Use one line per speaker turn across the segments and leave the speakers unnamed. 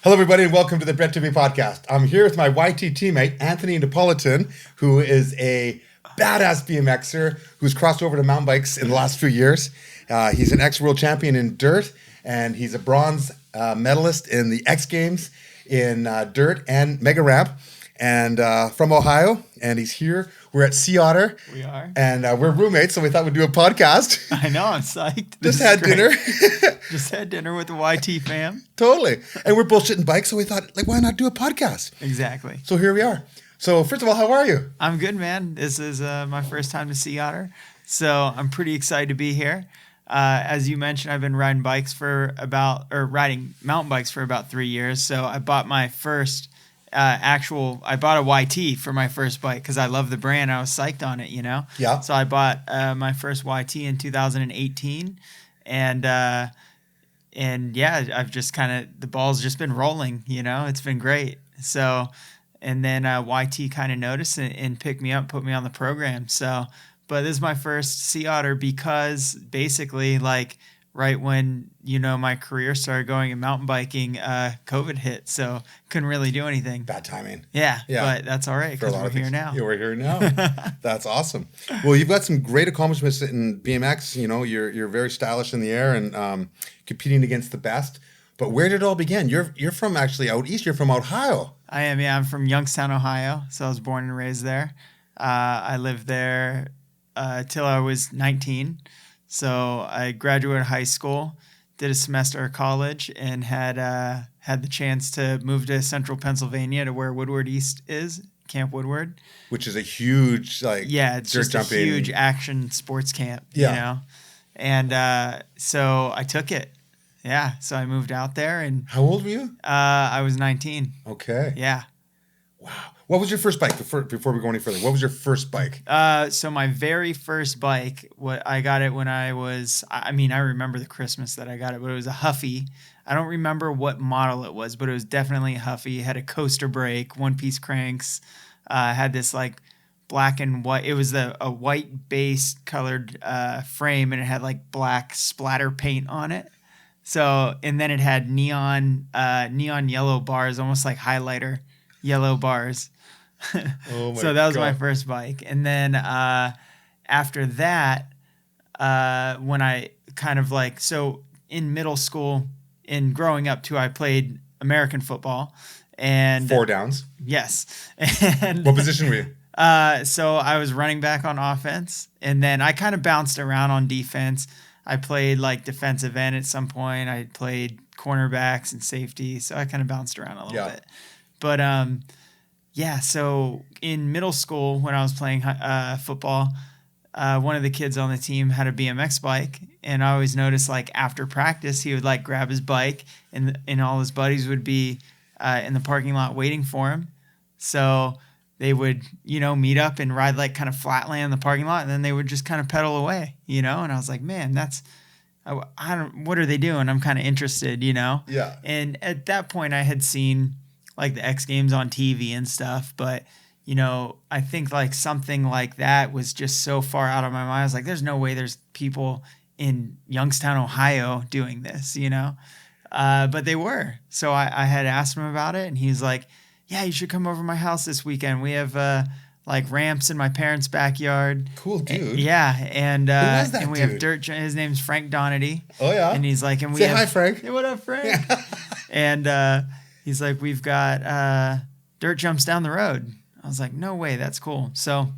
Hello, everybody, and welcome to the Bred to Be podcast. I'm here with my YT teammate, Anthony Napolitan, who is a badass BMXer who's crossed over to mountain bikes in the last few years. He's an ex-world champion in dirt, and he's a bronze medalist in the X Games in dirt and mega ramp, and from Ohio. And he's here. We're at Sea Otter.
We are.
And we're roommates, so we thought we'd do a podcast.
I know, I'm psyched.
Just had dinner.
Just had dinner with the YT fam.
Totally. And we're bullshitting bikes, so we thought, why not do a podcast?
Exactly.
So here we are. So first of all, how are you?
I'm good, man. This is my first time to Sea Otter, so I'm pretty excited to be here. As you mentioned, I've been riding riding mountain bikes for about 3 years. So I bought my first I bought a YT for my first bike because I love the brand. I was psyched on it,
Yeah.
So I bought my first YT in 2018, and yeah, I've just the ball's just been rolling. It's been great. So, and then YT kind of noticed and picked me up, put me on the program. So, but this is my first Sea Otter because basically, right when my career started going in mountain biking, COVID hit, so couldn't really do anything.
Bad timing.
Yeah, but that's all right because we're here now.
Yeah, we're here now. That's awesome. Well, you've got some great accomplishments in BMX. You're very stylish in the air and competing against the best. But where did it all begin? You're from actually out east. You're from Ohio.
I am. Yeah, I'm from Youngstown, Ohio. So I was born and raised there. I lived there till I was 19. So I graduated high school, did a semester of college, and had the chance to move to central Pennsylvania to where Woodward East is, Camp Woodward.
Which is a huge,
it's just jumping. A huge action sports camp, And so I took it. Yeah, so I moved out there. And
how old were you?
I was 19.
Okay.
Yeah.
Wow. What was your first bike before we go any further? What was your first bike?
So my very first bike, I got it when I was, I remember the Christmas that I got it, but it was a Huffy. I don't remember what model it was, but it was definitely a Huffy. It had a coaster brake, one-piece cranks, had this black and white. It was a white base colored frame, and it had black splatter paint on it. So, and then it had neon yellow bars, almost like highlighter yellow bars.
Oh my
So that was
God.
my first bike. And then after that, when I so in middle school and growing up too, I played American football. And
4 downs.
Yes. And
What position were you?
so I was running back on offense, and then I kind of bounced around on defense. I played defensive end at some point. I played cornerbacks and safety. So I kind of bounced around a little bit. But so in middle school when I was playing football, one of the kids on the team had a BMX bike, and I always noticed after practice he would grab his bike, and all his buddies would be in the parking lot waiting for him. So they would meet up and ride kind of flatland in the parking lot, and then they would just kind of pedal away, and I was like, man, what are they doing? I'm kind of interested,
Yeah.
And at that point I had seen the X Games on TV and stuff, but I think something like that was just so far out of my mind. I was like, there's no way there's people in Youngstown, Ohio doing this, but they were. So I had asked him about it, and he's like, yeah, you should come over to my house this weekend. We have ramps in my parents' backyard.
Cool dude.
And
Who was that
and we
dude?
have dirt. His name's Frank Donady.
Oh yeah.
And he's like, and we
Say
have,
hi, Frank.
Hey, what up, Frank? And he's like, we've got dirt jumps down the road. I was like, no way, that's cool. So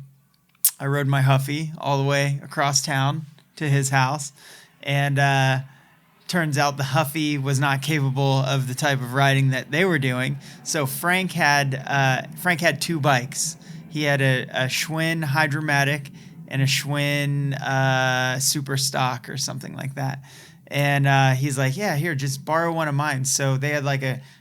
I rode my Huffy all the way across town to his house, and turns out the Huffy was not capable of the type of riding that they were doing. So Frank had 2 bikes. He had a Schwinn Hydromatic and a Schwinn Super Stock or something like that. And he's like, yeah, here, just borrow one of mine. So they had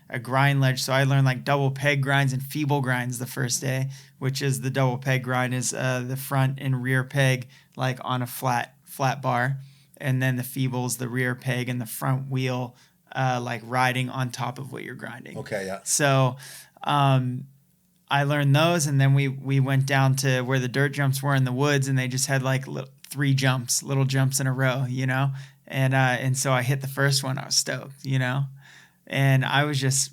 a grind ledge. So I learned double peg grinds and feeble grinds the first day, which is the double peg grind is the front and rear peg on a flat bar. And then the feeble's the rear peg and the front wheel riding on top of what you're grinding.
Okay, yeah.
So I learned those, and then we went down to where the dirt jumps were in the woods, and they just had 3 jumps, little jumps in a row, And so I hit the first one. I was stoked, And I was just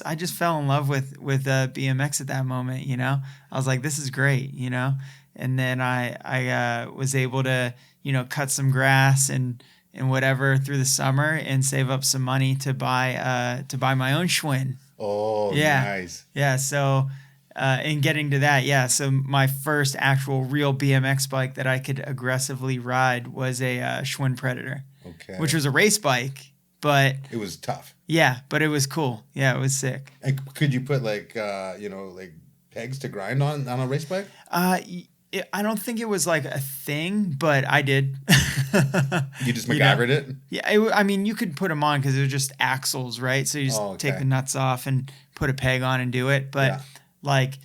I just fell in love with BMX at that moment, you know. I was like, this is great, you know. And then I was able to, you know, cut some grass and whatever through the summer and save up some money to buy my own Schwinn.
Oh,
yeah.
Nice.
Yeah. So, in getting to that, yeah. So my first actual real BMX bike that I could aggressively ride was a Schwinn Predator, which was a race bike, but
it was tough.
Yeah, but it was cool. Yeah, it was sick.
And could you put like pegs to grind on a race bike?
I don't think it was like a thing, but I did.
You just MacGyvered it?
Yeah, I mean, you could put them on because it was just axles, right? So you just take the nuts off and put a peg on and do it. But like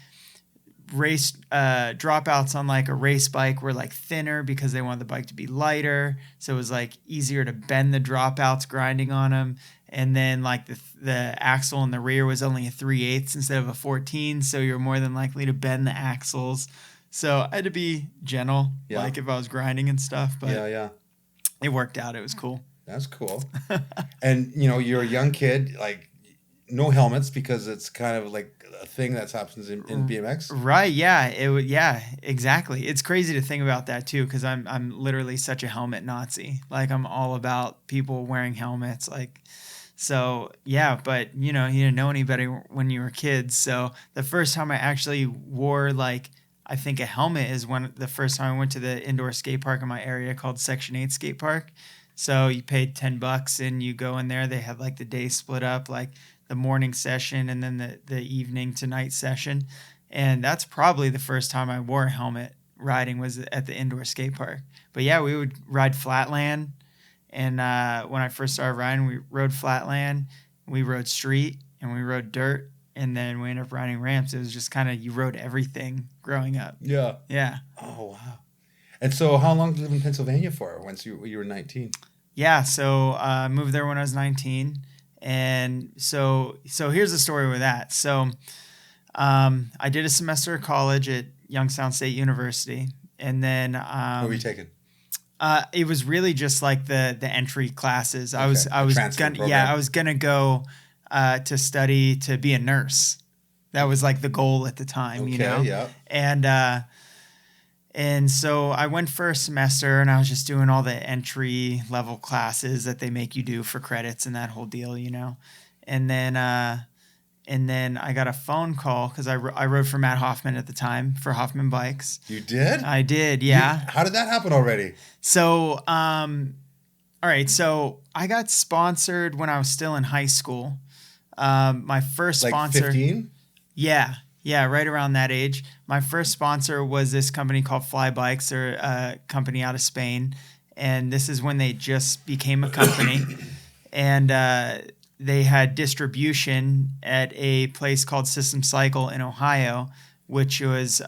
race dropouts on like a race bike were like thinner because they wanted the bike to be lighter. So it was like easier to bend the dropouts grinding on them. And then like the axle in the rear was only a 3/8 instead of a 14. So you're more than likely to bend the axles. So I had to be gentle, like if I was grinding and stuff. But it worked out. It was cool.
That's cool. And, you know, you're a young kid, like no helmets because it's kind of like a thing that happens in BMX.
Right. Yeah. Yeah, exactly. It's crazy to think about that too, because I'm literally such a helmet Nazi. Like I'm all about people wearing helmets. Like, so yeah, but you know, you didn't know any better when you were kids. So the first time I actually wore like, I think a helmet is when the first time I went to the indoor skate park in my area called Section 8 Skate Park. So you paid $10 and you go in there. They have like the day split up, like the morning session and then the evening to night session. And that's probably the first time I wore a helmet riding was at the indoor skate park. But yeah, we would ride flatland. And when I first started riding, we rode flatland, we rode street, and we rode dirt. And then we ended up riding ramps. It was just kind of, you rode everything growing up.
Yeah.
Yeah.
Oh, wow. And so how long did you live in Pennsylvania for once you were 19?
Yeah. So I moved there when I was 19. And so here's the story with that. So I did a semester of college at Youngstown State University. And then... what
were you taking?
It was really just like the entry classes.
Okay.
I was gonna go to study to be a nurse. That was like the goal at the time, you know?
Yeah.
And so I went for a semester and I was just doing all the entry level classes that they make you do for credits and that whole deal, you know? And then I got a phone call because I rode for Matt Hoffman at the time for Hoffman Bikes.
You did?
I did, yeah.
How did that happen already?
So, all right. So I got sponsored when I was still in high school. My first sponsor,
like 15?
Yeah, right around that age. My first sponsor was this company called Fly Bikes. They're a company out of Spain, and this is when they just became a company, and they had distribution at a place called System Cycle in Ohio, which was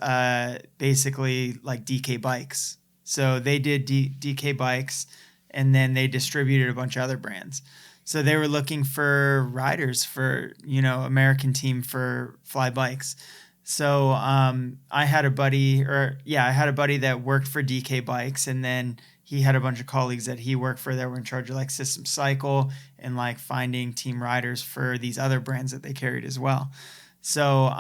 basically like DK Bikes. So they did DK Bikes, and then they distributed a bunch of other brands. So they were looking for riders for, you know, American team for Fly Bikes. So I had a buddy that worked for DK Bikes, and then he had a bunch of colleagues that he worked for that were in charge of like System Cycle and like finding team riders for these other brands that they carried as well. So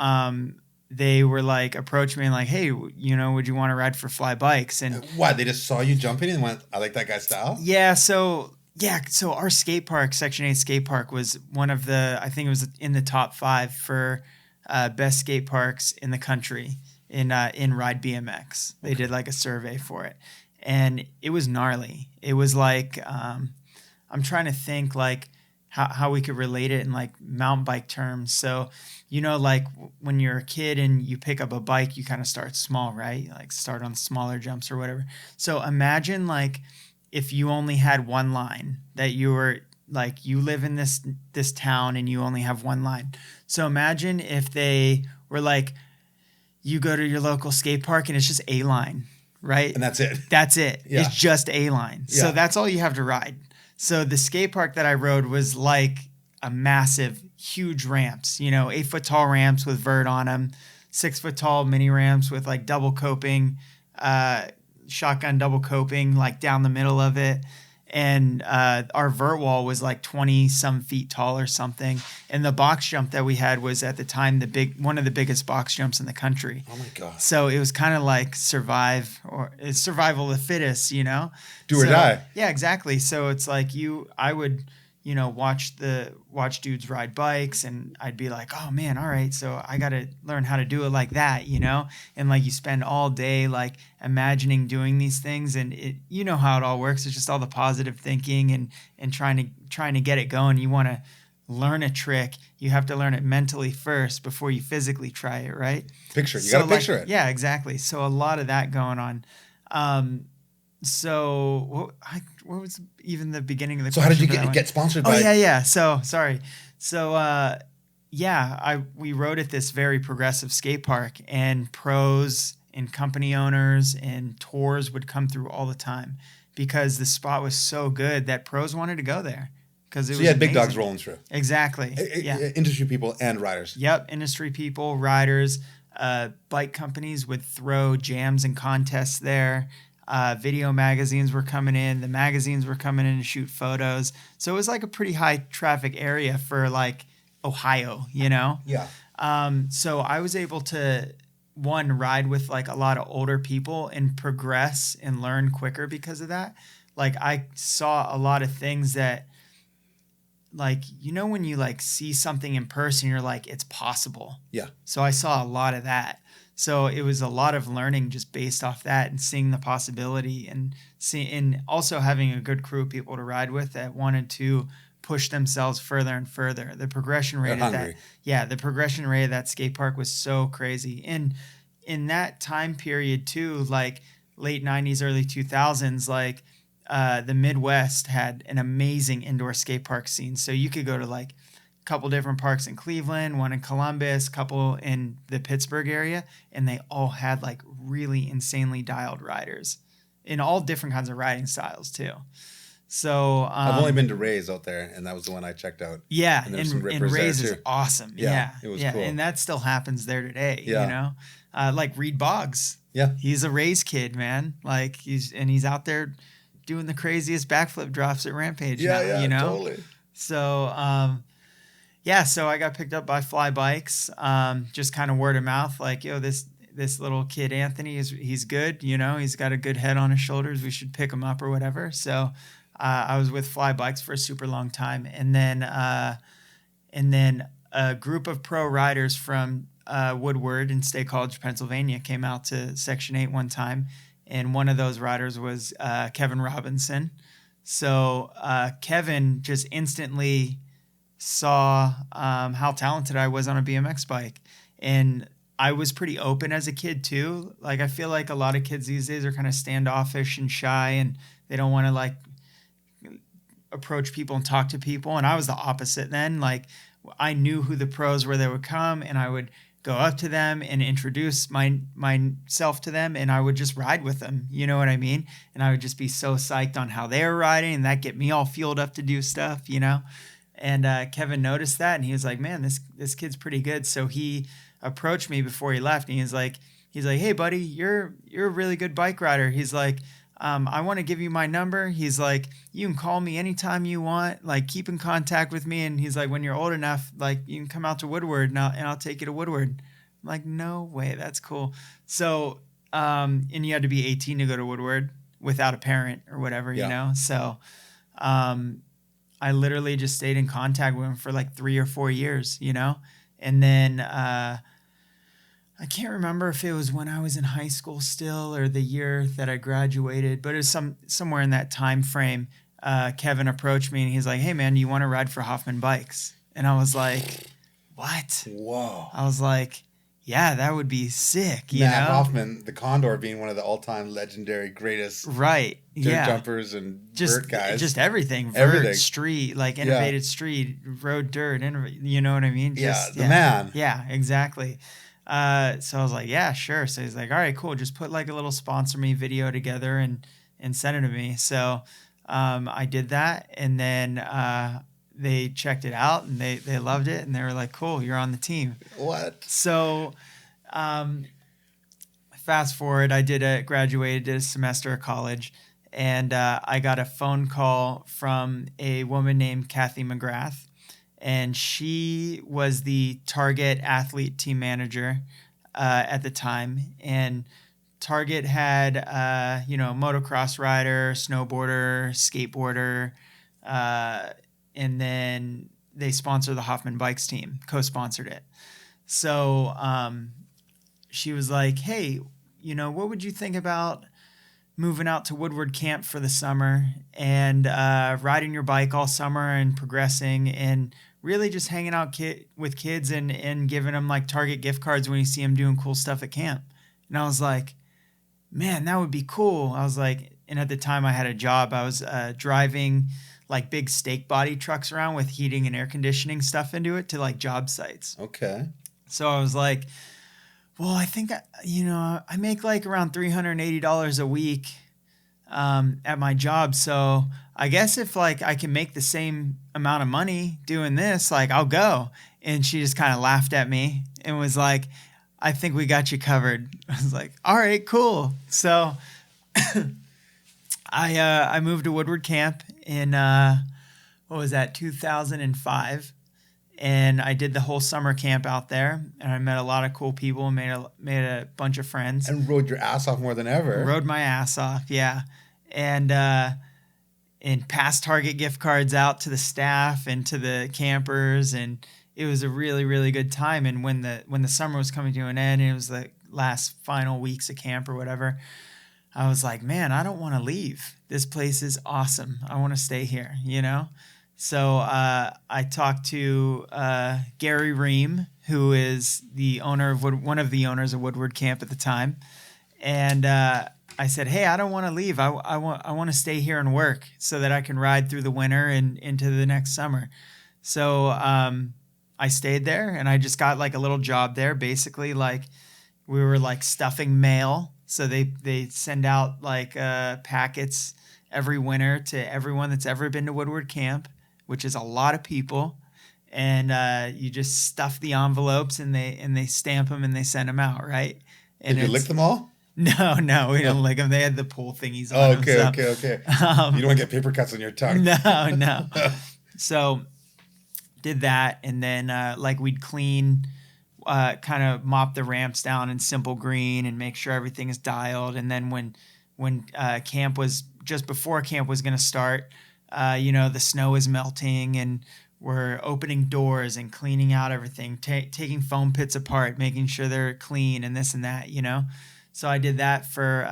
they were like approached me and like, hey, you know, would you want to ride for Fly Bikes? And
what, they just saw you jumping and went, I like that guy's style?
So our skate park, Section 8 Skate Park, was one of the, I think it was in the top 5 for best skate parks in the country in Ride BMX. They did like a survey for it. And it was gnarly. It was like, I'm trying to think like how we could relate it in like mountain bike terms. So, you know, like when you're a kid and you pick up a bike, you kind of start small, right? Like start on smaller jumps or whatever. So imagine like, if you only had one line that you were like, you live in this town and you only have one line. So imagine if they were like, you go to your local skate park and it's just a line, right?
And that's it.
That's it.
Yeah.
It's just a line.
Yeah.
So that's all you have to ride. So the skate park that I rode was like a massive, huge ramps, you know, 8 foot tall ramps with vert on them, 6 foot tall mini ramps with like double coping, shotgun double coping like down the middle of it. And our vert wall was like 20 some feet tall or something. And the box jump that we had was at the time one of the biggest box jumps in the country.
Oh my God.
So it was kind of like it's survival of the fittest, you know?
Do or die.
Yeah, exactly. So it's like I would, you know, watch dudes ride bikes, and I'd be like, oh man, all right, so I got to learn how to do it like that, you know? And like you spend all day like imagining doing these things, and you know how it all works. It's just all the positive thinking and trying to get it going. You want to learn a trick, you have to learn it mentally first before you physically try it, right?
You got to picture it.
Yeah, exactly. So a lot of that going on. So what was even the beginning of the question?
So how did you get sponsored by?
Oh, yeah. So, sorry. So, we rode at this very progressive skate park, and pros and company owners and tours would come through all the time because the spot was so good that pros wanted to go there. So
you had big dogs rolling through.
Exactly. Yeah.
Industry people and riders.
Yep. Industry people, riders, bike companies would throw jams and contests there. Video magazines were coming in. The magazines were coming in to shoot photos. So it was like a pretty high traffic area for like Ohio, you know?
Yeah.
So I was able to, ride with like a lot of older people and progress and learn quicker because of that. Like I saw a lot of things that, like, you know, when you like see something in person, you're like, it's possible.
Yeah.
So I saw a lot of that. So it was a lot of learning just based off that and seeing the possibility and also having a good crew of people to ride with that wanted to push themselves further and further. The progression rate of that skate park was so crazy. And in that time period too, like late 90s, early 2000s, like the Midwest had an amazing indoor skate park scene. So you could go to like couple different parks in Cleveland, one in Columbus, couple in the Pittsburgh area, and they all had like really insanely dialed riders in all different kinds of riding styles too. So
I've only been to Ray's out there, and that was the one I checked out.
Yeah, and Ray's is awesome. Yeah,
it was cool.
And that still happens there today.
Yeah.
You know, like Reed Boggs.
Yeah,
he's a Ray's kid, man. Like he's out there doing the craziest backflip drops at Rampage.
Yeah,
you know,
totally.
So so I got picked up by Fly Bikes, just kind of word of mouth, like, yo, this little kid, Anthony, he's good, you know, he's got a good head on his shoulders, we should pick him up or whatever. So I was with Fly Bikes for a super long time. And then a group of pro riders from Woodward in State College, Pennsylvania came out to Section 8 one time. And one of those riders was Kevin Robinson. So Kevin just instantly saw how talented I was on a BMX bike. And I was pretty open as a kid too. Like I feel like a lot of kids these days are kind of standoffish and shy, and they don't want to like approach people and talk to people. And I was the opposite then. Like I knew who the pros were that would come, and I would go up to them and introduce myself to them, and I would just ride with them. You know what I mean? And I would just be so psyched on how they were riding, and that get me all fueled up to do stuff, you know? And Kevin noticed that, and he was like, man, this kid's pretty good. So he approached me before he left, and he's like, hey buddy, you're a really good bike rider. He's like, I want to give you my number. He's like, you can call me anytime you want, like keep in contact with me. And he's like, when you're old enough, like you can come out to Woodward and I'll take you to Woodward. I'm like, no way, that's cool. So, and you had to be 18 to go to Woodward without a parent or whatever, you know? So, I literally just stayed in contact with him for like 3 or 4 years, you know? And then, I can't remember if it was when I was in high school still or the year that I graduated, but it was somewhere in that time frame. Kevin approached me and he's like, hey man, do you want to ride for Hoffman Bikes? And I was like, what?
Whoa.
I was like, yeah, that would be sick. You know?
Hoffman, the Condor being one of the all-time legendary greatest dirt jumpers and vert guys.
Just everything. Vert, street, like innovated street, road dirt, you know what I mean?
The man.
Yeah, exactly. So I was like, yeah, sure. So he's like, all right, cool. Just put like a little sponsor me video together and send it to me. So I did that, and then they checked it out and they loved it, and they were like, cool, you're on the team.
What?
So fast forward, I graduated, did a semester of college, And I got a phone call from a woman named Kathy McGrath, and she was the Target athlete team manager at the time. And Target had, motocross rider, snowboarder, skateboarder, and then they sponsored the Hoffman Bikes team, co-sponsored it. So she was like, hey, what would you think about moving out to Woodward camp for the summer and riding your bike all summer and progressing and really just hanging out with kids and giving them like Target gift cards when you see them doing cool stuff at camp. And I was like, man, that would be cool. I was like, and at the time I had a job. I was driving like big steak body trucks around with heating and air conditioning stuff into it to like job sites.
Okay.
So I was like, well, I think, I make like around $380 a week at my job. So I guess if like I can make the same amount of money doing this, like I'll go. And she just kind of laughed at me and was like, I think we got you covered. I was like, all right, cool. So I moved to Woodward camp in, 2005. And I did the whole summer camp out there, and I met a lot of cool people and made a bunch of friends.
And rode your ass off more than ever.
Rode my ass off, yeah. And passed Target gift cards out to the staff and to the campers, and it was a really, really good time. And when the summer was coming to an end, and it was the last final weeks of camp or whatever, I was like, man, I don't want to leave. This place is awesome. I want to stay here, So I talked to Gary Ream, who is the owner of one of the owners of Woodward Camp at the time, and I said, "Hey, I don't want to leave. I want to stay here and work so that I can ride through the winter and into the next summer." So I stayed there, and I just got like a little job there. Basically, like we were like stuffing mail, so they send out like packets every winter to everyone that's ever been to Woodward Camp, which is a lot of people, and you just stuff the envelopes and they stamp them and they send them out, right? And
did you lick them all?
No, we don't lick them. They had the pull thingies on
Oh,
them.
okay. You don't want to get paper cuts on your tongue.
No. So did that, and then we'd clean, kind of mop the ramps down in simple green and make sure everything is dialed. And then when camp was just before camp was going to start, the snow is melting and we're opening doors and cleaning out everything, taking foam pits apart, making sure they're clean and this and that, So I did that for,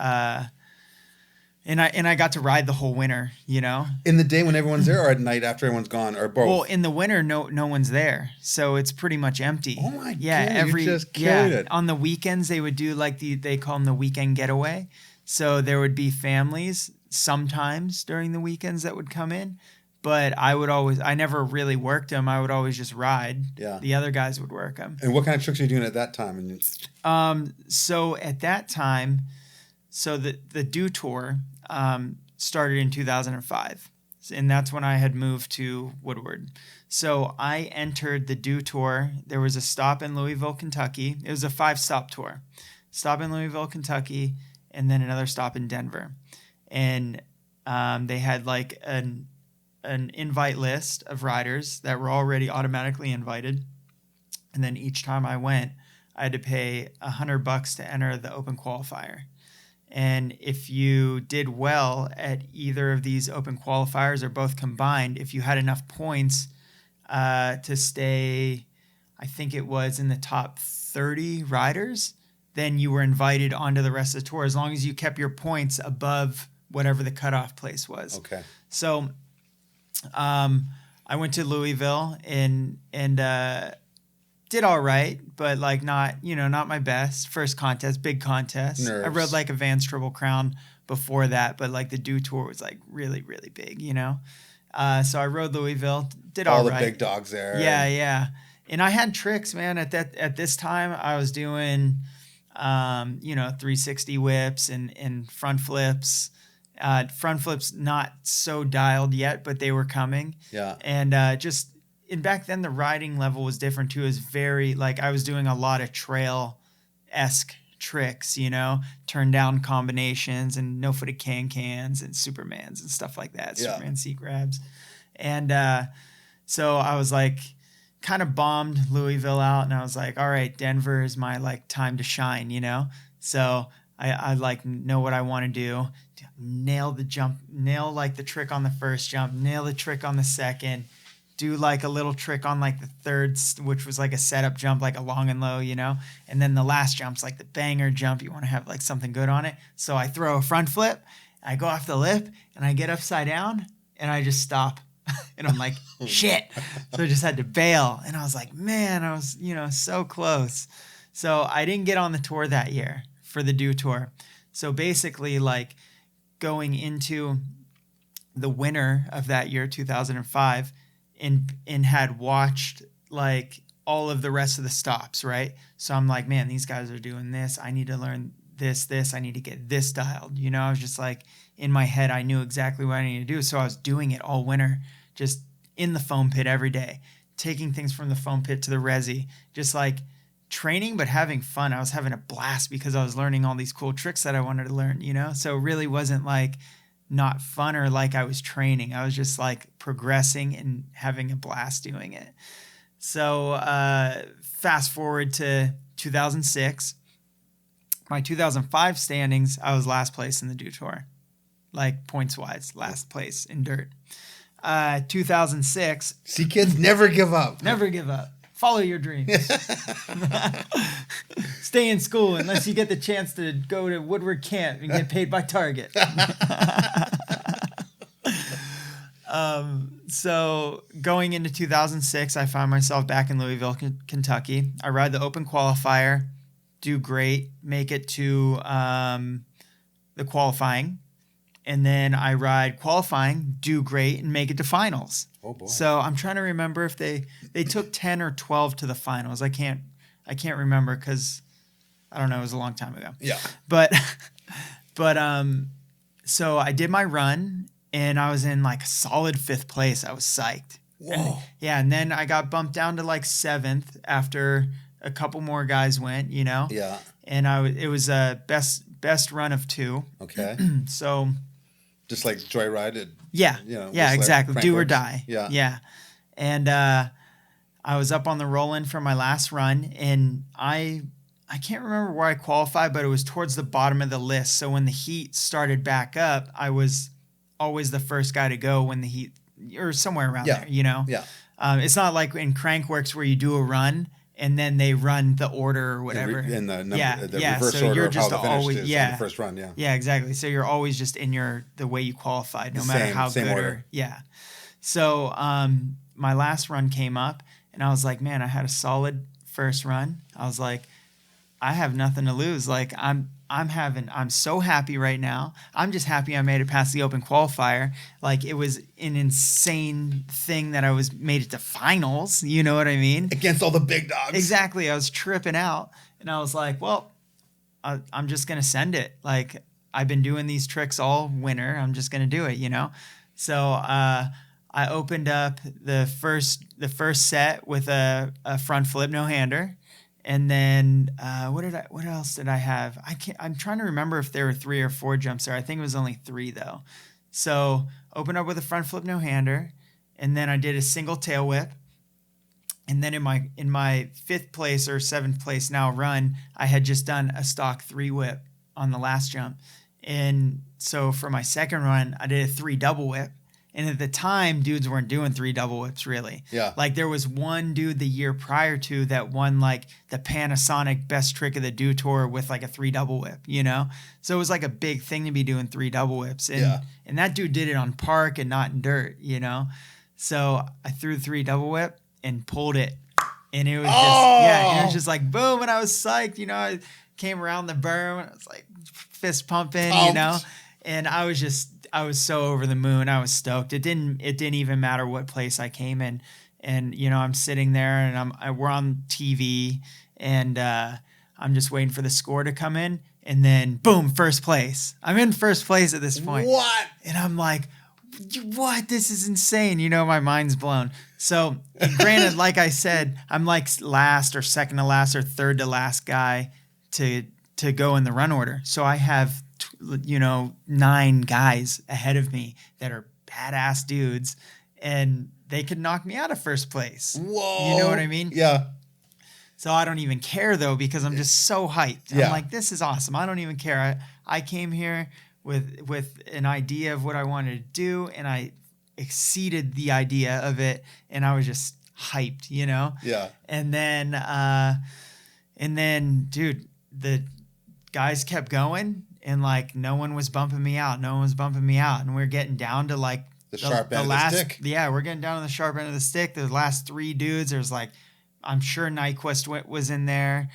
and I got to ride the whole winter,
In the day when everyone's there, or at night after everyone's gone, or both?
Well, in the winter, no one's there, so it's pretty much empty.
Oh my God! You just killed it.
On the weekends, they would do like they call them the weekend getaway. So there would be families sometimes during the weekends that would come in, but I never really worked them. I would always just ride. Yeah. The other guys would work them.
And what kind of tricks are you doing at that time?
So at that time, the Do Tour started in 2005, and that's when I had moved to Woodward. So I entered the Do Tour. There was a stop in Louisville, Kentucky. It was a 5-stop tour. Stop in Louisville, Kentucky, and then another stop in Denver. And they had like an invite list of riders that were already automatically invited. And then each time I went, I had to pay $100 to enter the open qualifier. And if you did well at either of these open qualifiers or both combined, if you had enough points to stay, I think it was in the top 30 riders, then you were invited onto the rest of the tour as long as you kept your points above whatever the cutoff place was.
Okay.
So I went to Louisville and did all right, but like not my best. First contest, big contest.
Nerves.
I rode like a Vans Triple Crown before that, but like the Do Tour was like really, really big, So I rode Louisville, did all right.
All the big dogs there.
Yeah. And I had tricks, man. At this time, I was doing 360 whips and front flips. Front flips not so dialed yet, but they were coming.
Yeah.
And and back then the riding level was different too. It was very like I was doing a lot of trail-esque tricks, you know, turn down combinations and no footed cans and Supermans and stuff like that.
Yeah.
Superman seat grabs. And so I was like, kind of bombed Louisville out, and I was like, all right, Denver is my like time to shine, you know? So I like know what I want to do. Nail the jump, nail like the trick on the first jump, nail the trick on the second, do like a little trick on like the third, which was like a setup jump, like a long and low, you know? And then the last jump's like the banger jump. You want to have like something good on it. So I throw a front flip, I go off the lip, and I get upside down, and I just stop. And I'm like, shit. So I just had to bail. And I was like, man, I was, you know, so close. So I didn't get on the tour that year for the Do Tour. So basically, like going into the winter of that year, 2005, and had watched like all of the rest of the stops, right? So I'm like, man, these guys are doing this. I need to learn this. I need to get this dialed. You know, I was just like, in my head, I knew exactly what I needed to do. So I was doing it all winter, just in the foam pit every day, taking things from the foam pit to the resi, just like training, but having fun. I was having a blast because I was learning all these cool tricks that I wanted to learn, you know? So it really wasn't like not fun or like I was training. I was just like progressing and having a blast doing it. So fast forward to 2006, my 2005 standings, I was last place in the Do Tour. Like points wise, last place in dirt. 2006.
See, kids, never give up.
Never give up. Follow your dreams. Stay in school unless you get the chance to go to Woodward camp and get paid by Target. So going into 2006, I found myself back in Louisville, Kentucky. I ride the open qualifier, do great, make it to the qualifying. And then I ride qualifying, do great, and make it to finals.
Oh boy!
So I'm trying to remember if they took 10 or 12 to the finals. I can't remember because I don't know. It was a long time ago.
Yeah.
But so I did my run and I was in like a solid 5th place. I was psyched.
Whoa!
And then I got bumped down to like 7th after a couple more guys went. You know.
Yeah.
And it was a best run of 2.
Okay.
So.
Just like Joyride.
Yeah.
You know,
yeah, exactly. Do or
works.
die.
Yeah.
Yeah. And I was up on the roll-in for my last run, and I can't remember where I qualified, but it was towards the bottom of the list. So when the heat started back up, I was always the first guy to go when the heat, or somewhere around there, you know?
Yeah.
It's not like in Crankworks where you do a run and then they run the order or whatever.
In the
So
reverse order
you're
of how
just
the finish
always,
is on the first run, yeah.
Yeah, exactly. So you're always just in the way you qualified, no matter how good
order.
Yeah. So my last run came up and I was like, man, I had a solid first run. I was like, I have nothing to lose. Like I'm so happy right now. I'm just happy I made it past the open qualifier. Like it was an insane thing that I made it to finals. You know what I mean?
Against all the big dogs.
Exactly. I was tripping out and I was like, well, I'm just going to send it. Like I've been doing these tricks all winter. I'm just going to do it, you know? So, I opened up the first set with a front flip no-hander. And then what else did I have? I'm trying to remember if there were 3 or 4 jumps there. I think it was only 3 though. So opened up with a front flip no-hander, and then I did a single tail whip. And then in my 5th place or 7th place now run, I had just done a stock 3 whip on the last jump. And so for my second run, I did a 3 double whip. And at the time, dudes weren't doing 3 double whips, really.
Yeah.
Like, there was one dude the year prior to that won, like, the Panasonic best trick of the Do Tour with, like, a 3 double whip, you know? So it was, like, a big thing to be doing 3 double whips. And that dude did it on park and not in dirt, you know? So I threw 3 double whip and pulled it. And it was it was just like, boom, and I was psyched, you know? I came around the berm, and I was, like, fist pumping, you know? And I was so over the moon. I was stoked. It didn't even matter what place I came in. And, you know, I'm sitting there and we're on TV and I'm just waiting for the score to come in. And then boom, first place. I'm in first place at this point.
What?
And I'm like, what? This is insane. You know, my mind's blown. So granted, like I said, I'm like last or second to last or third to last guy to to go in the run order. So I have, 9 guys ahead of me that are badass dudes, and they could knock me out of first place.
Whoa.
You know what I mean?
Yeah.
So I don't even care though, because I'm just so hyped.
Yeah.
I'm like, this is awesome. I don't even care. I came here with an idea of what I wanted to do, and I exceeded the idea of it, and I was just hyped,
Yeah.
And then, dude, the guys kept going, and like no one was bumping me out. And we're getting down to like
the sharp end of the stick.
Yeah, we're getting down to the sharp end of the stick. The last 3 dudes, there's like, I'm sure Nyquist was in there.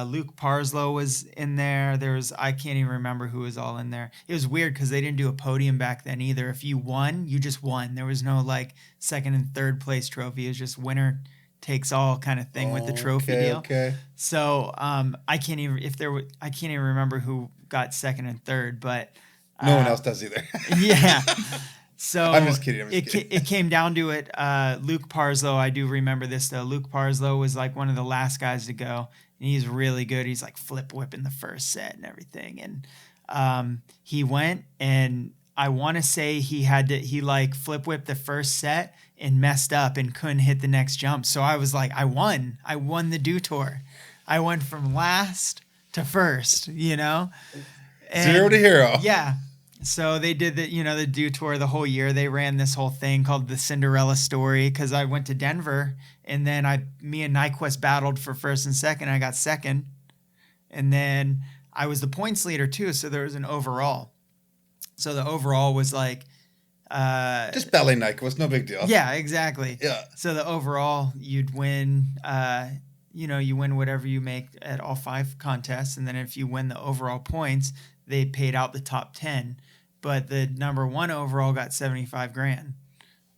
Luke Parslow was in there. I can't even remember who was all in there. It was weird because they didn't do a podium back then either. If you won, you just won. There was no like second and third place trophy. It was just winner takes all kind of thing with the trophy deal.
Okay.
So I can't even remember who got second and third, but
no one else does either.
Yeah. So
I'm just kidding.
It came down to it. Luke Parslow, I do remember this though. Luke Parslow was like one of the last guys to go, and he's really good. He's like flip whipping the first set and everything. And he went, and I want to say he like flip whipped the first set and messed up and couldn't hit the next jump. So I was like, I won the Dew Tour. I went from last to first, And
0 to hero.
Yeah. So they did the Dew Tour the whole year. They ran this whole thing called the Cinderella Story, because I went to Denver, and then me and Nyquist battled for first and second. I got second, and then I was the points leader too. So there was an overall. So the overall was like
just belly Nyquist, no big deal.
Yeah, exactly.
Yeah.
So the overall, you'd win. You win whatever you make at all 5 contests, and then if you win the overall points, they paid out the top 10. But the number 1 overall got $75,000.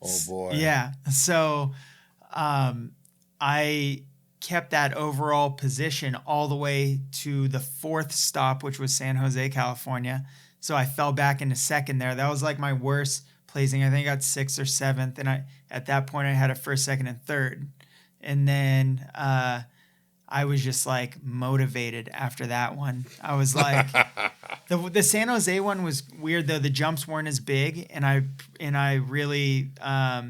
Oh boy.
Yeah. So I kept that overall position all the way to the 4th stop, which was San Jose, California. So I fell back into second there. That was like my worst placing. I think I got 6th or 7th. And at that point I had a 1st, 2nd, and 3rd. And then I was just like motivated after that one. I was like, the San Jose one was weird though. The jumps weren't as big, and I really I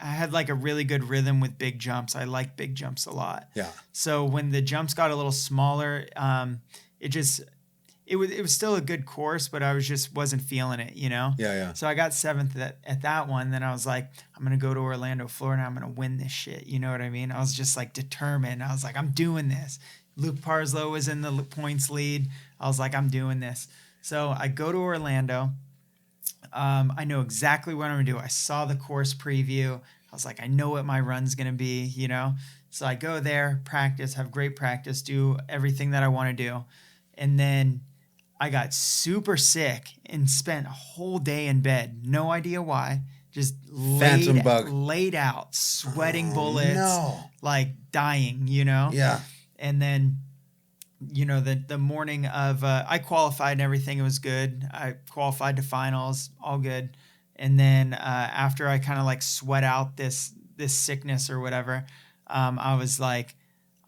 had like a really good rhythm with big jumps. I like big jumps a lot.
Yeah.
So when the jumps got a little smaller, it was still a good course, but I wasn't feeling it,
Yeah.
So I got 7th at that one. Then I was like, I'm going to go to Orlando, Florida. I'm going to win this shit. You know what I mean? I was just like determined. I was like, I'm doing this. Luke Parslow was in the points lead. I was like, I'm doing this. So I go to Orlando. I know exactly what I'm going to do. I saw the course preview. I was like, I know what my run's going to be, So I go there, practice, have great practice, do everything that I want to do. And then I got super sick and spent a whole day in bed. No idea why. Just laid out, sweating bullets, like dying,
Yeah.
And then, the morning of, I qualified and everything. It was good. I qualified to finals, all good. And then after I kind of like sweat out this sickness or whatever, I was like,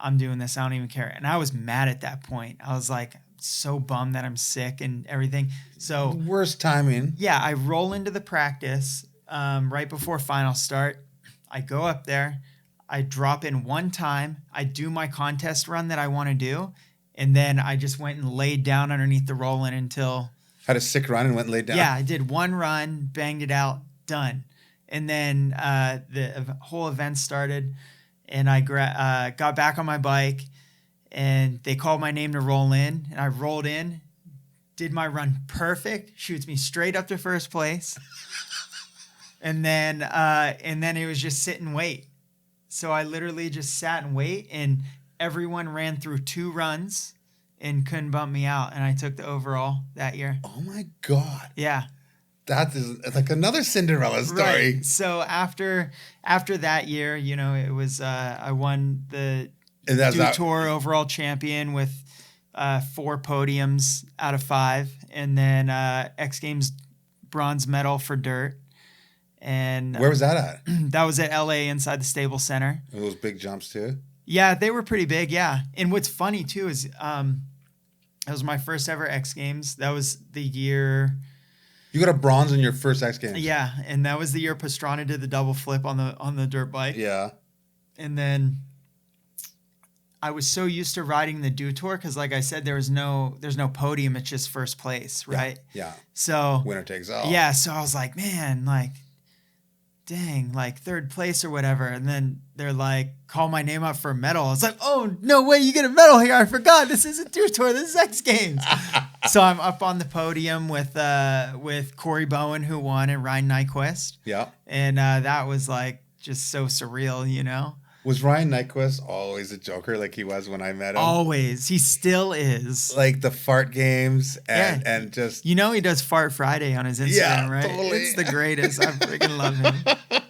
I'm doing this. I don't even care. And I was mad at that point. I was like, so bummed that I'm sick and everything. So
worst timing.
Yeah, I roll into the practice right before final start. I go up there. I drop in one time. I do my contest run that I want to do. And then I just went and laid down underneath the roll-in until...
Had a sick run and went and laid down?
Yeah, I did one run, banged it out, done. And then the whole event started, and I got back on my bike, and they called my name to roll in, and I rolled in, did my run perfect, shoots me straight up to first place. And then it was just sit and wait. So I literally just sat and wait, and everyone ran through 2 runs and couldn't bump me out, and I took the overall that year.
Oh my God.
Yeah.
That is like another Cinderella story.
Right. So after that year, it was I won the Tour overall champion with 4 podiums out of 5, and then X Games bronze medal for dirt. And
where was that at?
That was at LA inside the Staples Center.
And those big jumps too?
Yeah, they were pretty big, yeah. And what's funny too is That was my first ever X Games. That was the year.
You got a bronze in your first X Games.
Yeah, and that was the year Pastrana did the double flip on the dirt bike.
Yeah.
And then I was so used to riding the Do Tour because, like I said, there's no podium. It's just first place, right?
Yeah.
So
winner takes all.
Yeah. So I was like, man, like, dang, like third place or whatever. And then they're like, call my name up for a medal. I was like, oh, no way, you get a medal here. I forgot. This isn't Do Tour. This is X Games. So I'm up on the podium with Corey Bowen, who won, and Ryan Nyquist.
Yeah.
And that was like just so surreal, you know?
Was Ryan Nyquist always a joker like he was when I met him?
Always. He still is.
Like the fart games and just...
You know he does Fart Friday on his Instagram, right?
Totally.
It's the greatest. I freaking love him.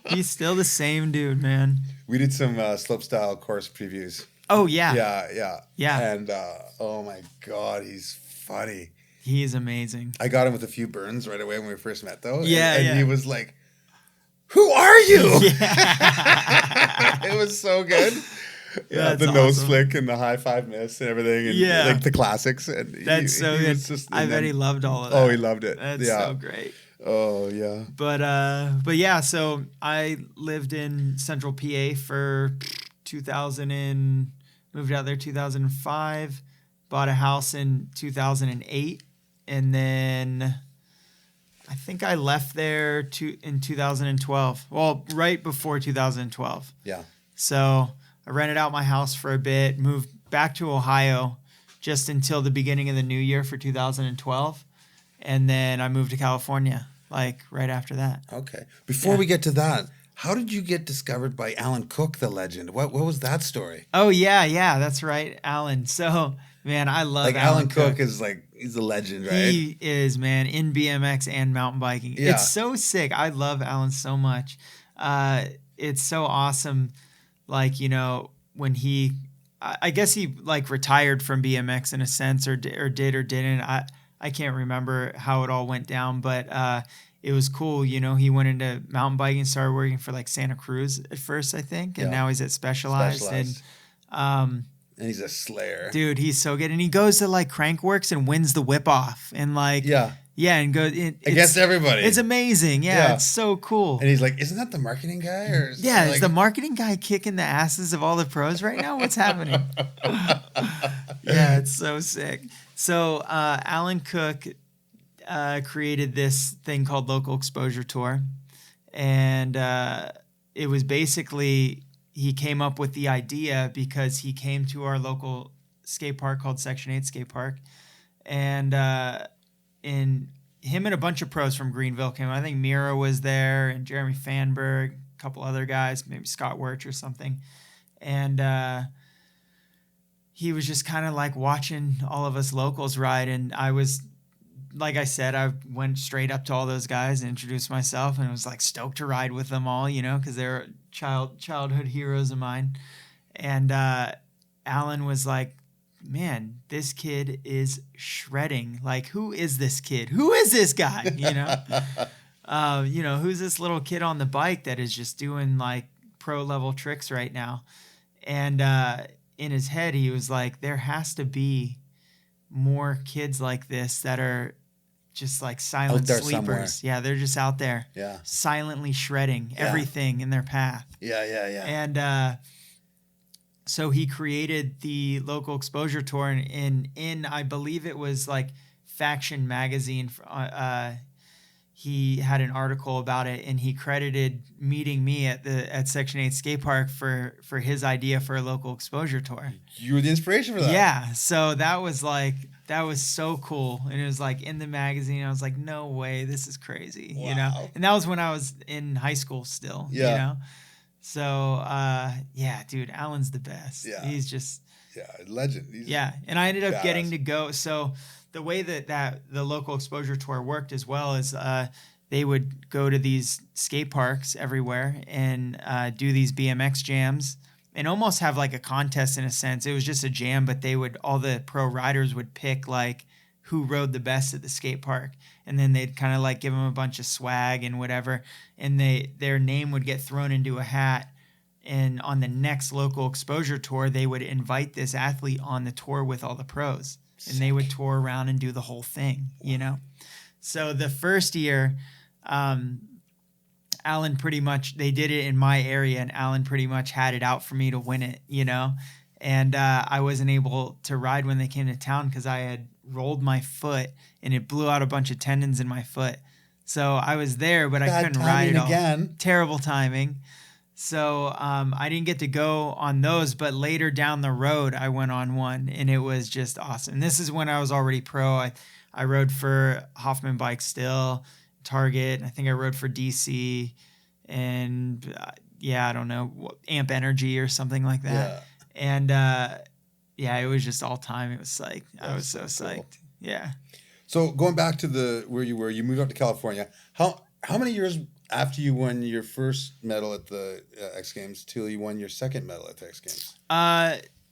He's still the same dude, man.
We did some slopestyle course previews.
Oh, yeah.
Yeah. And oh my God, he's funny.
He's amazing.
I got him with a few burns right away when we first met, though.
Yeah,
and he was like, who are you?
Yeah.
It was so good. Yeah,
That's
the nose
awesome.
flick and the high five miss and everything. And like the classics. And
That's so good. I bet he loved all of that.
Oh, he loved it.
That's so great.
Oh, yeah.
But yeah, so I lived in Central PA for 2000 and moved out there 2005, bought a house in 2008, and then I think I left there in 2012. Well, right before 2012.
Yeah.
So I rented out my house for a bit, moved back to Ohio just until the beginning of the new year for 2012. And then I moved to California, like right after that.
Okay. Before we get to that, how did you get discovered by Allan Cooke, the legend? What was that story?
Oh, yeah, that's right, Allan. So, man, I love
Allan Cooke is like, he's a legend, right?
He is, man, in BMX and mountain biking.
Yeah.
It's so sick. I love Allan so much. It's so awesome. Like, you know, when I guess he like retired from BMX in a sense or did or didn't. I can't remember how it all went down, but it was cool. You know, he went into mountain biking, started working for like Santa Cruz at first, I think. And now he's at Specialized. And
he's a slayer.
Dude, he's so good. And he goes to like Crankworks and wins the whip off. And like, and goes
against everybody.
It's amazing. Yeah, it's so cool.
And he's like, isn't that the marketing guy? Or
is the marketing guy kicking the asses of all the pros right now? What's happening? Yeah, it's so sick. So Allan Cooke created this thing called Local Exposure Tour. And it was basically, he came up with the idea because he came to our local skate park called Section 8 Skate Park. And him and a bunch of pros from Greenville came. I think Mira was there and Jeremy Fanberg, a couple other guys, maybe Scott Wirch or something. And he was just kind of like watching all of us locals ride. And I was, like I said, I went straight up to all those guys and introduced myself and was like stoked to ride with them all, you know, because they're childhood heroes of mine. And Allan was like, man, this kid is shredding. Like, who is this kid? Who is this guy? You know, who's this little kid on the bike that is just doing like pro level tricks right now? And in his head, he was like, there has to be more kids like this that are just like silent sleepers. Somewhere. Yeah, they're just out there.
Yeah.
Silently shredding everything in their path.
Yeah.
And so he created the Local Exposure Tour in I believe it was like Faction Magazine. He had an article about it, and he credited meeting me at Section 8 Skate Park for his idea for a Local Exposure Tour.
You were the inspiration for that.
Yeah, so that was so cool, and it was like in the magazine. I was like, no way, this is crazy, you know. And that was when I was in high school still, you know. So yeah, dude, Allan's the best. Yeah, he's just
legend. He's
and I ended up getting to go. So the way that the Local Exposure Tour worked as well is they would go to these skate parks everywhere and do these BMX jams and almost have like a contest in a sense. It was just a jam, but all the pro riders would pick like who rode the best at the skate park. And then they'd kind of like give them a bunch of swag and whatever. And their name would get thrown into a hat. And on the next Local Exposure Tour, they would invite this athlete on the tour with all the pros. and they would tour around and do the whole thing, you know? So the first year, Allan pretty much, they did it in my area, and Allan pretty much had it out for me to win it, you know? And I wasn't able to ride when they came to town because I had rolled my foot and it blew out a bunch of tendons in my foot. So I was there, but I couldn't ride it all.
Again.
Terrible timing. So I didn't get to go on those, but later down the road, I went on one, and it was just awesome. And this is when I was already pro. I rode for Hoffman Bikes still, Target. I think I rode for DC, and I don't know, Amp Energy or something like that.
Yeah.
And it was just all time. It was psyched. I was so psyched. Cool. Yeah.
So going back to where you were, you moved up to California. How many years after you won your first medal at the X Games till you won your second medal at the X Games?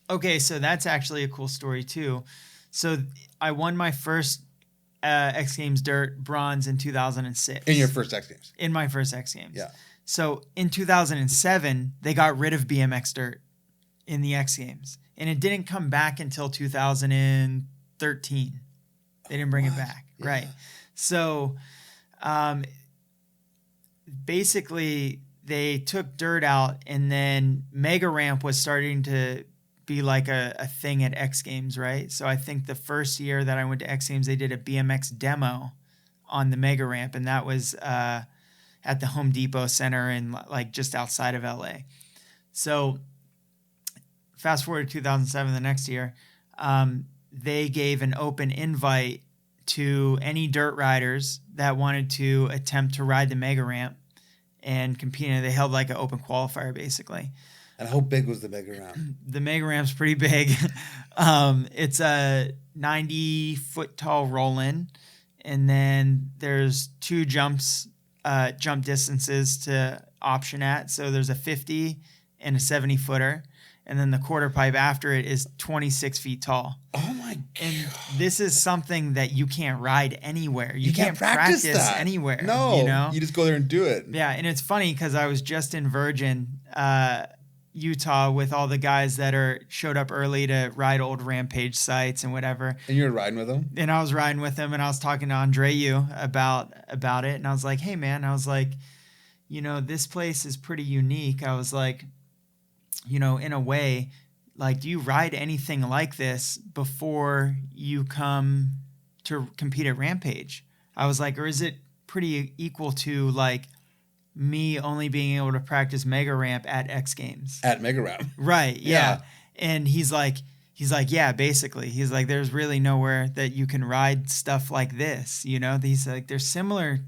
Okay, so that's actually a cool story too. So I won my first X Games dirt bronze in 2006.
In your first X Games?
In my first X Games.
Yeah.
So in 2007, they got rid of BMX dirt in the X Games, and it didn't come back until 2013. They didn't bring it back. Yeah. Right. So basically they took dirt out, and then Mega Ramp was starting to be like a thing at X Games, right? So I think the first year that I went to X Games, they did a BMX demo on the Mega Ramp, and that was at the Home Depot Center in like just outside of LA. So fast forward to 2007, the next year, they gave an open invite to any dirt riders that wanted to attempt to ride the Mega Ramp and compete. And they held like an open qualifier, basically.
And how big was the Mega Ramp?
The Mega Ramp's pretty big. It's a 90-foot tall roll-in, and then there's two jump distances to option at. So there's a 50 and a 70-footer. And then the quarter pipe after it is 26 feet tall.
Oh my God.
And this is something that you can't ride anywhere. You can't practice that anywhere.
No,
you know?
You just go there and do it.
Yeah, and it's funny because I was just in Virgin, Utah with all the guys that showed up early to ride old Rampage sites and whatever.
And you were riding with them?
And I was riding with them, and I was talking to Andreu about it. And I was like, hey, man, I was like, you know, this place is pretty unique. I was like, you know, in a way, like, do you ride anything like this before you come to compete at Rampage? I was like, or is it pretty equal to like me only being able to practice Mega Ramp at X Games?
At Mega Ramp.
Right. Yeah. And he's like, yeah, basically. He's like, there's really nowhere that you can ride stuff like this. You know, he's like, there's similar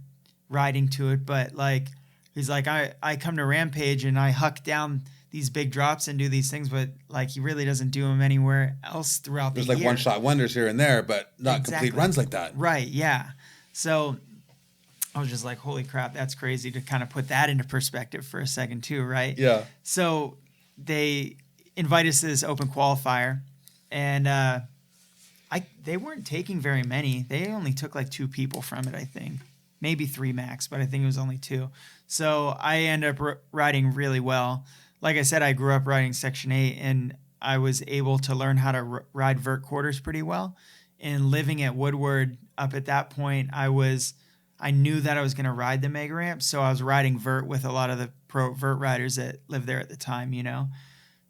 riding to it, but like, he's like, I come to Rampage and I huck down these big drops and do these things, but like he really doesn't do them anywhere else throughout the year.
There's like one-shot wonders here and there, but not complete runs like that.
Right, yeah. So I was just like, holy crap, that's crazy to kind of put that into perspective for a second too, right?
Yeah.
So they invited us to this open qualifier, and they weren't taking very many. They only took like 2 people from it, I think. Maybe 3 max, but I think it was only 2. So I ended up riding really well. Like I said, I grew up riding Section 8, and I was able to learn how to ride vert quarters pretty well. And living at Woodward up at that point, I knew that I was going to ride the Mega Ramp, so I was riding vert with a lot of the pro vert riders that lived there at the time, you know?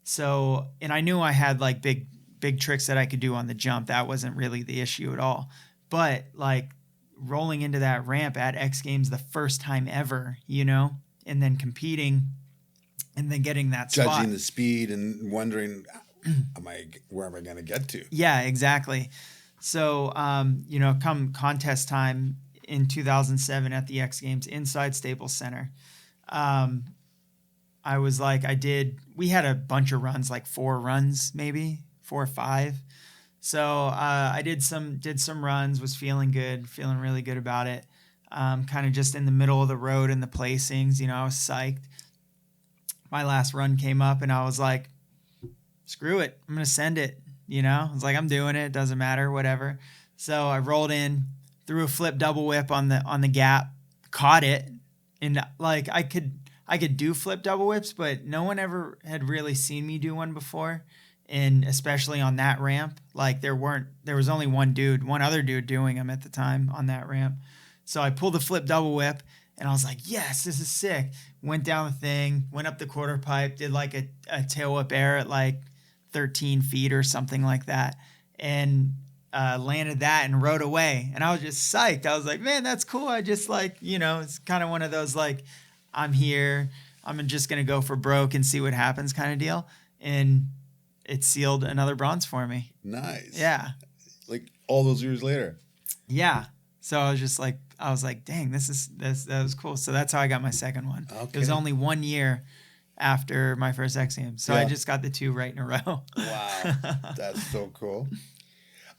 So, and I knew I had like big tricks that I could do on the jump. That wasn't really the issue at all. But like rolling into that ramp at X Games the first time ever, you know, and then competing and then getting that spot.
Judging the speed and wondering, where am I going to get to?
Yeah, exactly. So, you know, come contest time in 2007 at the X Games inside Staples Center, I was like, we had a bunch of runs, like 4 runs, maybe 4 or 5. So I did some runs, was feeling really good about it. Kind of just in the middle of the road in the placings, you know, I was psyched. My last run came up and I was like, screw it, I'm going to send it. You know, I was like, I'm doing it. Doesn't matter, whatever. So I rolled in, threw a flip double whip on the gap, caught it. And like, I could do flip double whips, but no one ever had really seen me do one before. And especially on that ramp, like there was only one other dude doing them at the time on that ramp. So I pulled the flip double whip and I was like, yes, this is sick. Went down the thing, went up the quarter pipe, did like a tail whip air at like 13 feet or something like that. And landed that and rode away. And I was just psyched. I was like, man, that's cool. I just like, it's kind of one of those like, I'm here. I'm just going to go for broke and see what happens kind of deal. And it sealed another bronze for me.
Nice.
Yeah.
Like all those years later.
Yeah. So I was like, dang, that was cool. So that's how I got my second one. Okay. It was only 1 year after my first X Games. So I just got the 2 right in a row.
Wow. That's so cool.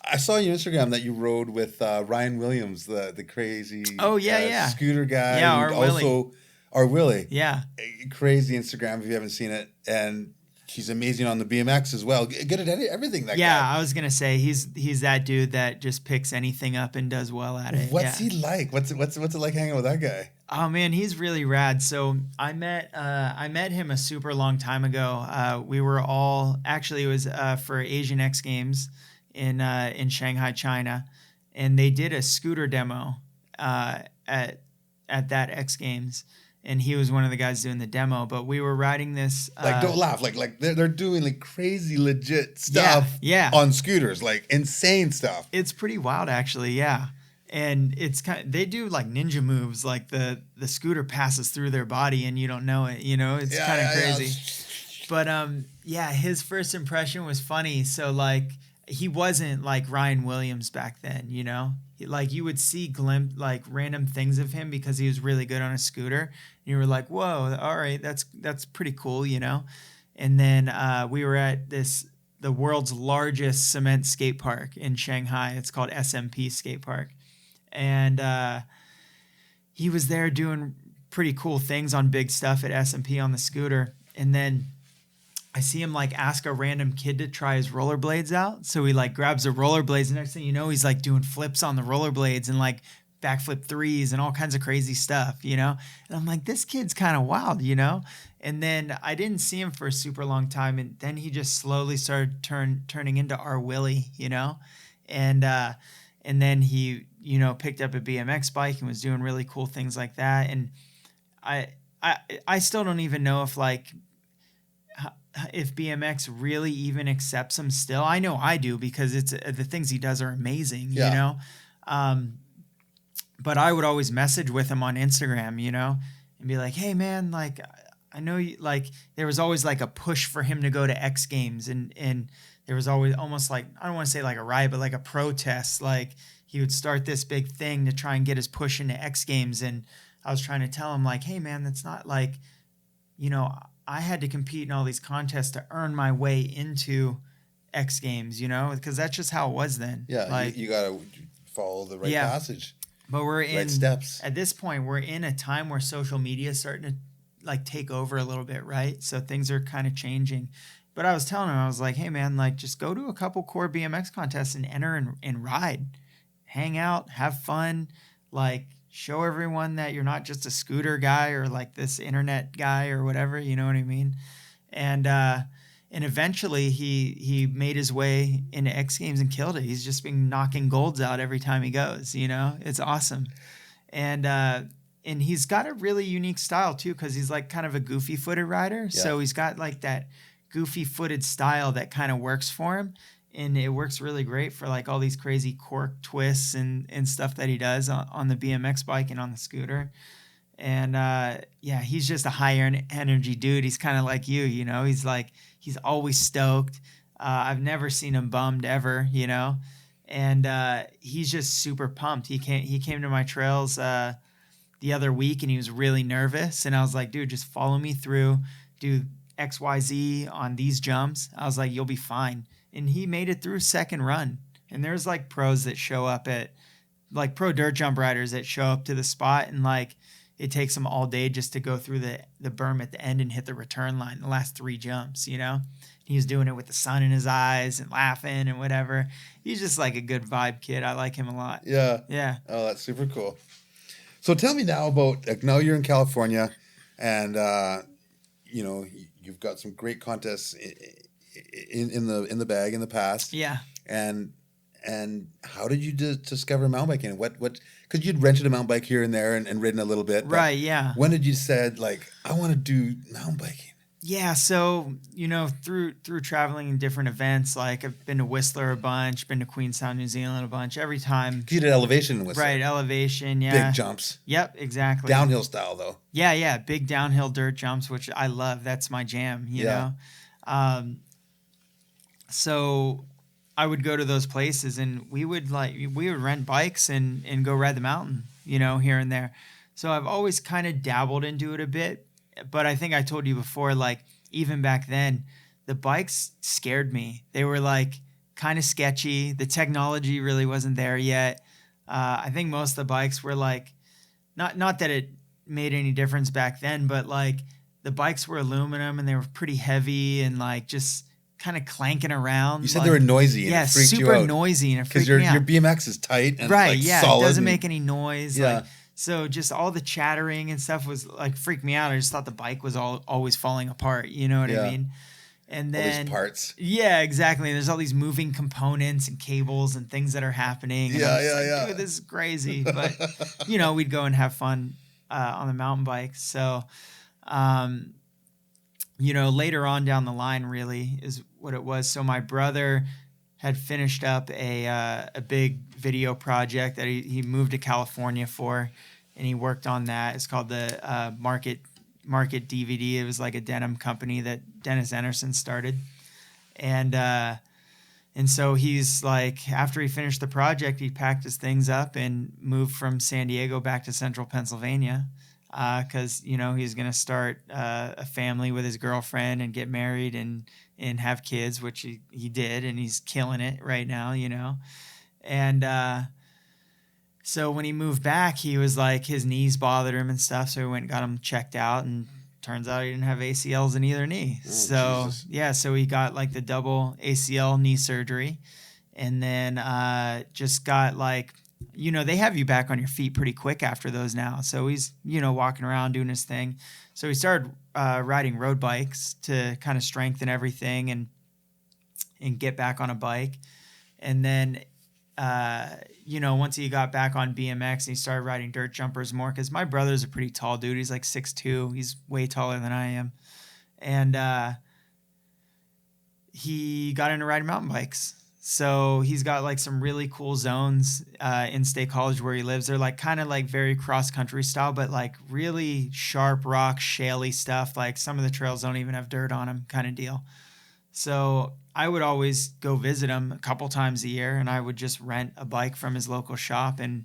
I saw on your Instagram that you rode with Ryan Williams, the crazy scooter guy.
Yeah, RWilly.
Also, RWilly.
Yeah.
Crazy Instagram if you haven't seen it. And he's amazing on the BMX as well. Good at everything, that guy.
Yeah, I was going to say, he's that dude that just picks anything up and does well at it.
What's he like? What's it like hanging with that guy?
Oh, man, he's really rad. So I met him a super long time ago. We were all, actually it was for Asian X Games in Shanghai, China, and they did a scooter demo at that X Games, and he was one of the guys doing the demo. But we were riding this.
Don't laugh. Like they're doing like crazy legit stuff.
Yeah.
On scooters, like insane stuff.
It's pretty wild, actually. Yeah. And it's they do like ninja moves, like the scooter passes through their body and you don't know it. It's kind of crazy. Yeah. But his first impression was funny. So like, he wasn't like Ryan Williams back then, like you would see like random things of him because he was really good on a scooter. And you were like, whoa, all right, that's pretty cool, And then we were at the world's largest cement skate park in Shanghai. It's called SMP Skate Park. And he was there doing pretty cool things on big stuff at SMP on the scooter. And then I see him like ask a random kid to try his rollerblades out. So he like grabs the rollerblades, and next thing you know, he's like doing flips on the rollerblades and like backflip threes and all kinds of crazy stuff, And I'm like, this kid's kind of wild, And then I didn't see him for a super long time, and then he just slowly started turning into RWilly, And then he, picked up a BMX bike and was doing really cool things like that. And I still don't even know if BMX really even accepts him still. I know I do, because it's the things he does are amazing, but I would always message with him on Instagram, and be like, hey man, like, I know you, like, there was always like a push for him to go to X Games, and there was always almost like, I don't want to say like a riot, but like a protest. Like he would start this big thing to try and get his push into X Games. And I was trying to tell him like, hey man, that's not like, I had to compete in all these contests to earn my way into X Games, because that's just how it was then.
Yeah,
like,
you got to follow the right passage.
But we're
right steps.
At this point, we're in a time where social media is starting to like take over a little bit, right? So things are kind of changing. But I was telling him, I was like, hey man, like just go to a couple core BMX contests and enter and ride, hang out, have fun, like show everyone that you're not just a scooter guy or like this internet guy or whatever, you know what I mean? And eventually he made his way into X Games and killed it. He's just been knocking golds out every time he goes, It's awesome. And he's got a really unique style too, because he's like kind of a goofy footed rider. Yeah. So he's got like that goofy footed style that kind of works for him. And it works really great for like all these crazy cork twists and stuff that he does on the BMX bike and on the scooter. And he's just a higher energy dude. He's kind of like you, he's like, he's always stoked. I've never seen him bummed ever, and he's just super pumped. He came to my trails the other week and he was really nervous. And I was like, dude, just follow me through, do XYZ on these jumps. I was like, you'll be fine. And he made it through second run. And there's like pros that show up at like pro dirt jump riders that show up to the spot and like it takes them all day just to go through the berm at the end and hit the return line, the last 3 jumps, He was doing it with the sun in his eyes and laughing and whatever. He's just like a good vibe kid. I like him a lot.
Yeah.
Yeah.
Oh, that's super cool. So tell me now about, like, now you're in California and, you've got some great contests in the bag in the past.
Yeah.
And how did you discover mountain biking? What because you'd rented a mountain bike here and there and ridden a little bit.
Right. Yeah.
When did you said like I want to do mountain biking?
Yeah, so through traveling in different events, like I've been to Whistler a bunch, been to Queenstown, New Zealand a bunch. Every time,
You did elevation in Whistler,
right? Elevation, yeah,
big jumps.
Yep, exactly.
Downhill style though.
Yeah, big downhill dirt jumps, which I love. That's my jam, you know. So I would go to those places, and we would rent bikes and go ride the mountain, here and there. So I've always kind of dabbled into it a bit. But I think I told you before, like, even back then, the bikes scared me. They were, like, kind of sketchy. The technology really wasn't there yet. I think most of the bikes were, like, not that it made any difference back then, but, like, the bikes were aluminum and they were pretty heavy and, like, just kind of clanking around.
You said they were noisy and it freaked you out.
Super noisy and it freaked me out.
Because your BMX is tight and,
right,
like,
yeah,
solid.
It doesn't make any noise.
Yeah.
Like, so just all the chattering and stuff was like freaked me out. I just thought the bike was always falling apart. You know what I mean? And then
all these parts.
Yeah, exactly. There's all these moving components and cables and things that are happening. And I'm dude, this is crazy. But we'd go and have fun on the mountain bike. So, later on down the line, really is what it was. So my brother had finished up a big video project that he moved to California for, and he worked on that. It's called the Market DVD. It was like a denim company that Dennis Anderson started, and so he's like, after he finished the project, he packed his things up and moved from San Diego back to Central Pennsylvania, because he's gonna start a family with his girlfriend and get married and have kids, which he did, and he's killing it right now, And so when he moved back, he was like, his knees bothered him and stuff, so he went and got him checked out, and turns out he didn't have ACLs in either knee. So he got like the double ACL knee surgery, and then just got like, they have you back on your feet pretty quick after those now. So he's, walking around doing his thing. So he started riding road bikes to kind of strengthen everything and get back on a bike. And then, once he got back on BMX, he started riding dirt jumpers more, because my brother's a pretty tall dude. He's like 6'2". He's way taller than I am. And he got into riding mountain bikes. So he's got like some really cool zones in State College where he lives. They're like kind of like very cross country style, but like really sharp rock, shaly stuff. Like some of the trails don't even have dirt on them, kind of deal. So I would always go visit him a couple times a year, and I would just rent a bike from his local shop and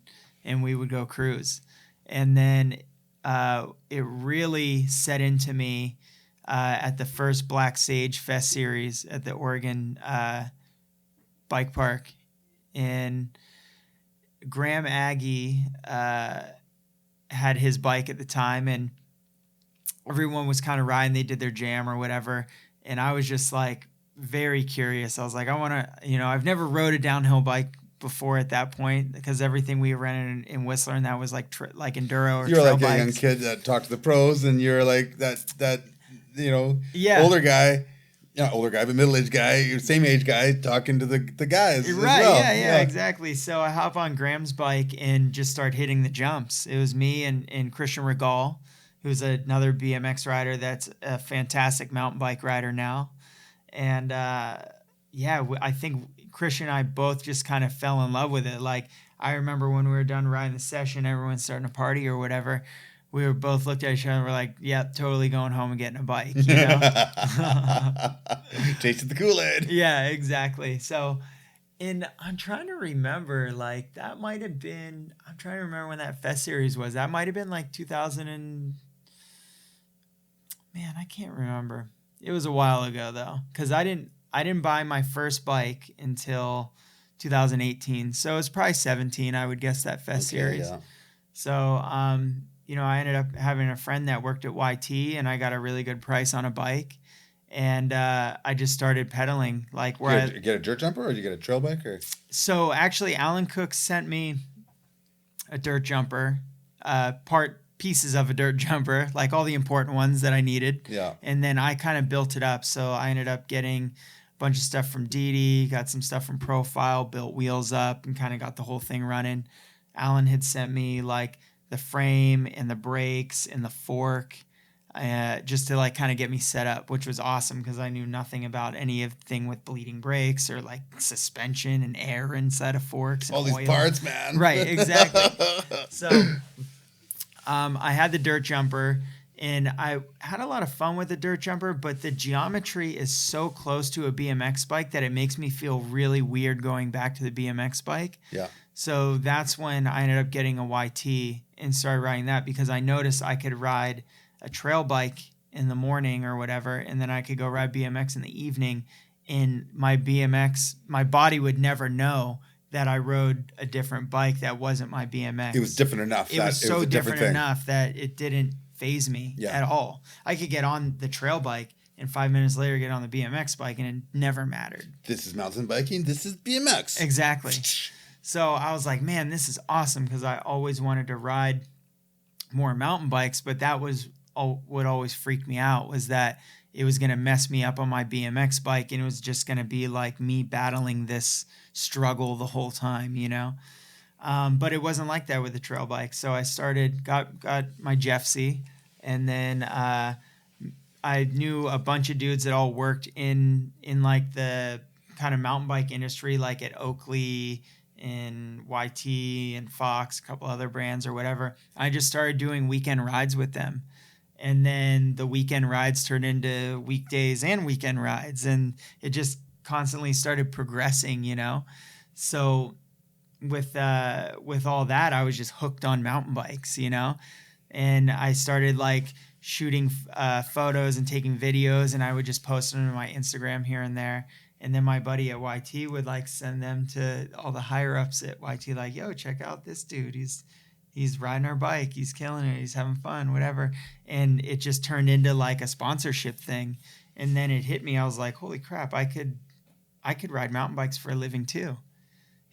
we would go cruise. And then it really set into me at the first Black Sage Fest series at the Oregon bike park, and Graham Aggie had his bike at the time, and everyone was kind of riding. They did their jam or whatever, and I was just like very curious. I was like, I want to, I've never rode a downhill bike before at that point, because everything we rented in Whistler, and that was like like enduro or
you're
trail
like
bikes.
A young kid that talked to the pros, and you're like that older guy. Yeah, older guy, but middle-aged guy, same age guy, talking to the guys.
Right,
as well.
Yeah, exactly. So I hop on Graham's bike and just start hitting the jumps. It was me and Christian Regal, who's another BMX rider that's a fantastic mountain bike rider now. And I think Christian and I both just kind of fell in love with it. Like, I remember when we were done riding the session, everyone's starting to party or whatever. We were both looked at each other and we're like, yeah, totally going home and getting a bike,
Tasted the Kool-Aid.
Yeah, exactly. So, and I'm trying to remember, like, that might have been, I'm trying to remember when that Fest series was. That might have been like 2000 and, man, I can't remember. It was a while ago though, because I didn't buy my first bike until 2018. So it's probably 17, I would guess, that Fest series.
Yeah.
So, I ended up having a friend that worked at YT, and I got a really good price on a bike, and I just started pedaling. Like, where
you get a dirt jumper, or did you get a trail bike, or? So
actually, Allan Cooke sent me a dirt jumper, part pieces of a dirt jumper, like all the important ones that I needed.
Yeah.
And then I kind of built it up. So I ended up getting a bunch of stuff from Didi, got some stuff from Profile, built wheels up, and kind of got the whole thing running. Allan had sent me like the frame and the brakes and the fork, just to like kind of get me set up, which was awesome because I knew nothing about anything with bleeding brakes or like suspension and air inside of forks. And
all these
oil.
parts, man.
Right, exactly. So I had the dirt jumper, and I had a lot of fun with the dirt jumper, but the geometry is so close to a BMX bike that it makes me feel really weird going back to the BMX bike.
Yeah.
So that's when I ended up getting a YT and started riding that because I noticed I could ride a trail bike in the morning or whatever, and then I could go ride BMX in the evening, and my body would never know that I rode a different bike that wasn't my BMX.
It was different enough.
It was so different enough that it didn't phase me at all. I could get on the trail bike and 5 minutes later get on the BMX bike, and it never mattered.
This is mountain biking. This is BMX.
Exactly. So I was like, man, this is awesome because I always wanted to ride more mountain bikes, but that was what always freaked me out was that it was going to mess me up on my BMX bike, and it was just going to be like me battling this struggle the whole time, you know? But it wasn't like that with the trail bike. So I got my Jeffsy, and then I knew a bunch of dudes that all worked in like the kind of mountain bike industry, like at Oakley and YT and Fox, a couple other brands or whatever. I just started doing weekend rides with them. And then the weekend rides turned into weekdays and weekend rides, and it just constantly started progressing, you know? So with all that, I was just hooked on mountain bikes, you know? And I started like shooting photos and taking videos, and I would just post them to my Instagram here and there. And then my buddy at YT would like send them to all the higher ups at YT, like, yo, check out this dude. He's riding our bike. He's killing it. He's having fun, whatever. And it just turned into like a sponsorship thing. And then it hit me. I was like, holy crap, I could ride mountain bikes for a living too.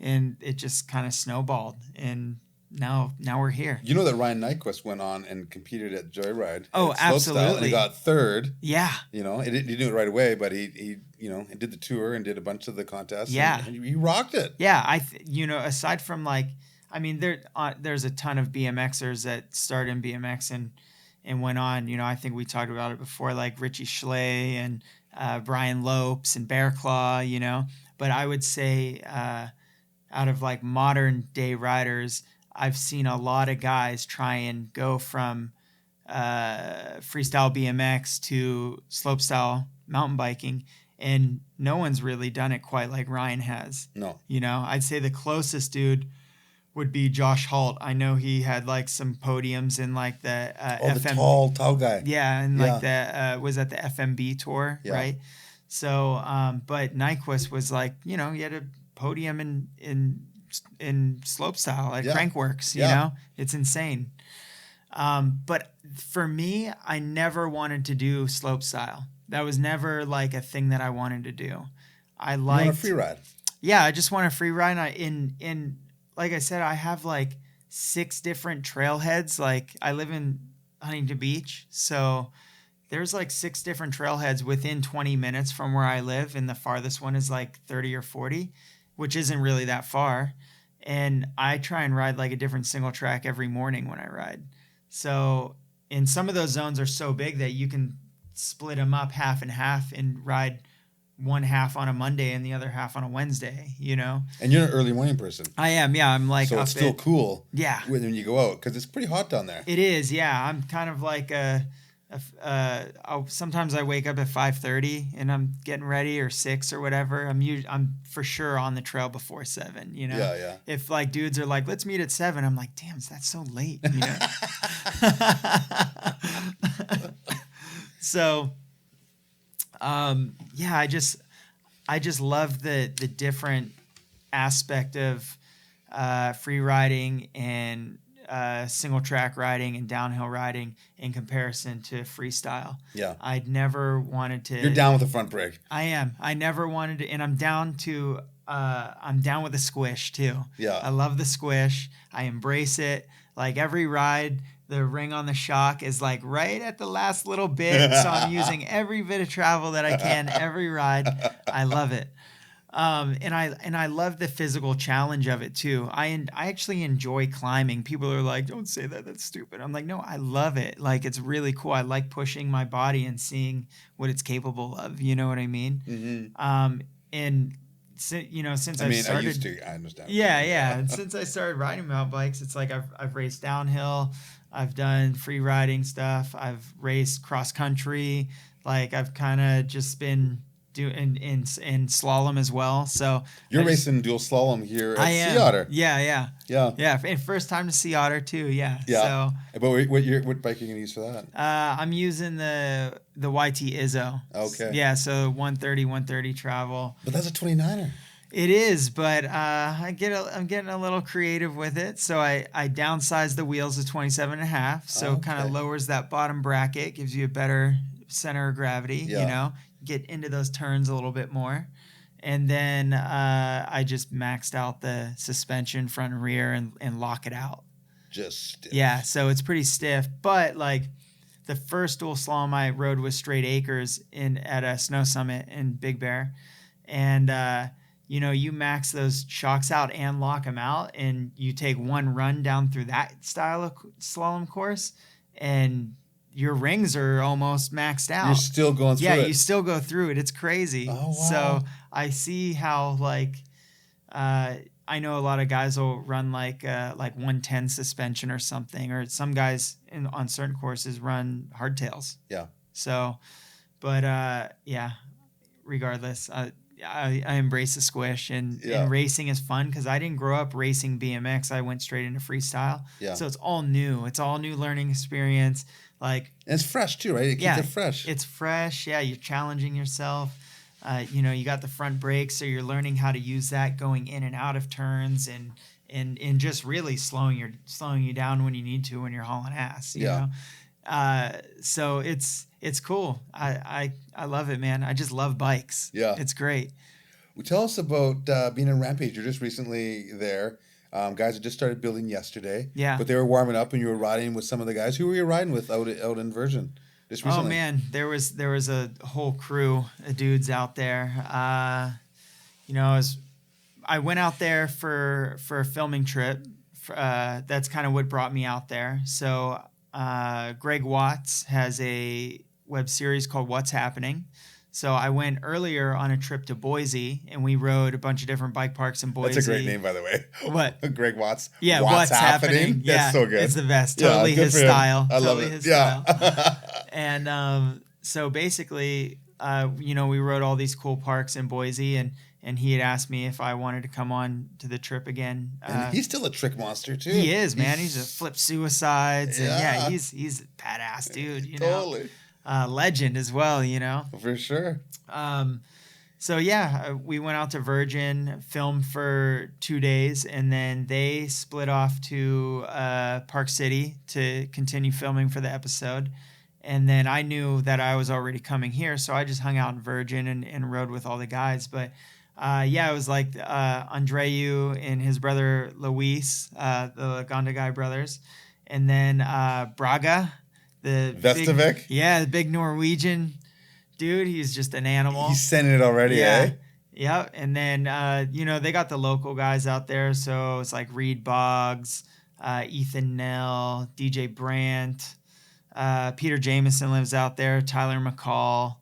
And it just kind of snowballed. And now we're here.
You know that Ryan Nyquist went on and competed at Joyride.
Oh, absolutely.
And he got third.
Yeah.
You know, he didn't do it right away, but he he did the tour and did a bunch of the contests.
Yeah.
And he rocked it.
Yeah. Aside from like, I mean, there's a ton of BMXers that started in BMX and went on. You know, I think we talked about it before, like Richie Schley and Brian Lopes and Bear Claw, you know. But I would say out of like modern day riders, I've seen a lot of guys try and go from freestyle BMX to slopestyle mountain biking, and no one's really done it quite like Ryan has. No. You know, I'd say the closest dude would be Josh Holt. I know he had like some podiums in like the
the tall guy.
Yeah, and like the was at the FMB tour, right? So, but Nyquist was like, you know, he had a podium in slopestyle at Crankworks. You know, it's insane. But for me, I never wanted to do slopestyle. That was never like a thing that I wanted to do. I liked
a free ride.
Yeah, I just want a free ride. Like I said, I have like 6 different trailheads. Like I live in Huntington Beach, so there's like 6 different trailheads within 20 minutes from where I live, and the farthest one is like 30 or 40, which isn't really that far. And I try and ride like a different single track every morning when I ride. So, and some of those zones are so big that you can split them up half and half and ride one half on a Monday and the other half on a Wednesday, you know?
And you're an early morning person.
I am, yeah. I'm like,
so it's still cool.
Yeah.
When you go out, because it's pretty hot down there.
It is, yeah. I'm kind of like sometimes I wake up at 5:30 and I'm getting ready, or 6 or whatever. I'm for sure on the trail before 7, you know?
Yeah, yeah.
If like dudes are like, let's meet at 7, I'm like, damn, that's so late, you know? So, yeah, I just love the different aspect of free riding and single track riding and downhill riding in comparison to freestyle.
Yeah.
I'd never wanted to.
You're down with the front brake.
I am. I never wanted to, and I'm down to I'm down with the squish too.
Yeah.
I love the squish. I embrace it. Like every ride, the ring on the shock is like right at the last little bit. So I'm using every bit of travel that I can, every ride. I love it. And I love the physical challenge of it too. I actually enjoy climbing. People are like, don't say that, that's stupid. I'm like, no, I love it. Like, it's really cool. I like pushing my body and seeing what it's capable of. You know what I mean?
Mm-hmm.
And since I started,
I used to. I understand.
Yeah. And since I started riding mountain bikes, it's like I've raced downhill, I've done free riding stuff, I've raced cross country. Like, I've kind of just been doing in slalom as well. So
you're racing dual slalom here at Sea Otter.
Yeah. And first time to Sea Otter too. Yeah. So,
but what bike are you gonna use for that?
I'm using the YT Izzo.
Okay.
Yeah. So 130 travel.
But that's a 29er.
It is, but I'm getting a little creative with it. So I downsized the wheels to 27.5. So kind of lowers that bottom bracket, gives you a better center of gravity.
Yeah.
You know, get into those turns a little bit more. And then I just maxed out the suspension front and rear and lock it out.
Just stiff.
Yeah, so it's pretty stiff. But like the first dual slalom I rode was straight acres at a snow summit in Big Bear. And you max those shocks out and lock them out, and you take one run down through that style of slalom course, and your rings are almost maxed out.
You're still going through it.
Yeah, you still go through it. It's crazy.
Oh, wow.
So I see how I know a lot of guys will run like 110 suspension or something, or some guys on certain courses run hardtails.
Yeah.
So, but regardless, I embrace the squish, and racing is fun because I didn't grow up racing BMX. I went straight into freestyle. Yeah. So it's all new. It's all new learning experience. And
it's fresh too, right? It keeps it fresh.
It's fresh. Yeah. You're challenging yourself. You got the front brakes, so you're learning how to use that going in and out of turns, and just really slowing you down when you need to when you're hauling ass. You know? So it's cool. I love it, man. I just love bikes.
Yeah.
It's great.
Well, tell us about being in Rampage. You're just recently there. Guys had just started building yesterday.
Yeah.
But they were warming up, and you were riding with some of the guys. Who were you riding with out in Virgin just recently?
Oh, man. There was a whole crew of dudes out there. I went out there for a filming trip. That's kind of what brought me out there. So Greg Watts has a web series called What's Happening. So I went earlier on a trip to Boise, and we rode a bunch of different bike parks in Boise.
That's a great name, by the way.
What?
Greg Watts.
Yeah, What's Happening.
Yeah, that's so good.
It's the best. Totally his style.
I love it. Yeah.
And so basically, we rode all these cool parks in Boise, and he had asked me if I wanted to come on to the trip again.
And he's still a trick monster too.
He is, man. He's a flip suicides. Yeah. And he's a badass dude. You
totally.
know? Legend as well,
For sure.
So we went out to Virgin, filmed for 2 days, and then they split off to Park City to continue filming for the episode. And then I knew that I was already coming here, so I just hung out in Virgin and rode with all the guys. But it was like Andreu and his brother Luis, the Gondagai brothers, and then Braga. The
Vestavik?
The big Norwegian dude. He's just an animal.
He's sending it already, eh?
Yeah. And then, they got the local guys out there. So it's like Reed Boggs, Ethan Nell, DJ Brandt, Peter Jameson lives out there, Tyler McCall.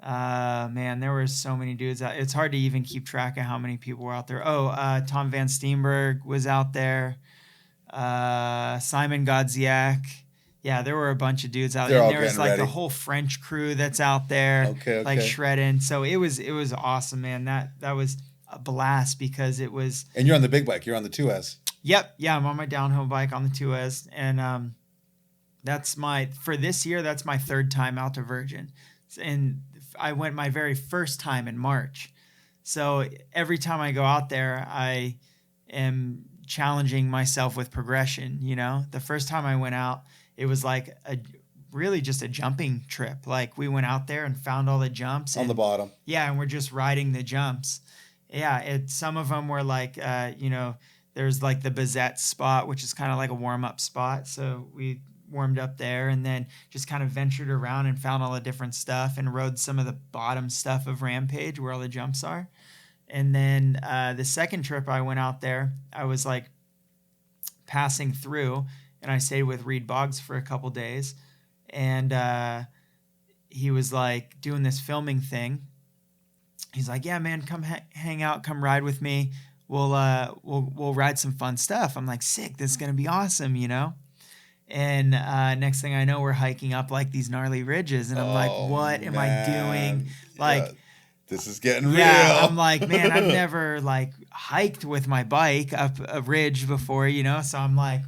Man, there were so many dudes out. It's hard to even keep track of how many people were out there. Tom Van Steenberg was out there. Simon Godziak. Yeah, there were a bunch of dudes out there. And there was the whole French crew that's out there, like shredding. So it was awesome, man. That was a blast because it was.
And you're on the big bike. You're on the 2S.
Yep. Yeah, I'm on my downhill bike on the 2S, and for this year. That's my third time out to Virgin, and I went my very first time in March. So every time I go out there, I am challenging myself with progression. The first time I went out, it was like really just a jumping trip. Like we went out there and found all the jumps
on the bottom.
Yeah, and we're just riding the jumps. Yeah, some of them were like, there's like the Bazette spot, which is kind of like a warm-up spot. So we warmed up there and then just kind of ventured around and found all the different stuff and rode some of the bottom stuff of Rampage where all the jumps are. And then the second trip I went out there, I was like passing through and I stayed with Reed Boggs for a couple days. And he was like doing this filming thing. He's like, yeah, man, come hang out, come ride with me. We'll ride some fun stuff. I'm like, sick, this is going to be awesome, And next thing I know, we're hiking up like these gnarly ridges. And I'm like, what am I doing? Like,
yeah, this is getting real.
Yeah, I'm like, man, I've never like hiked with my bike up a ridge before, So I'm like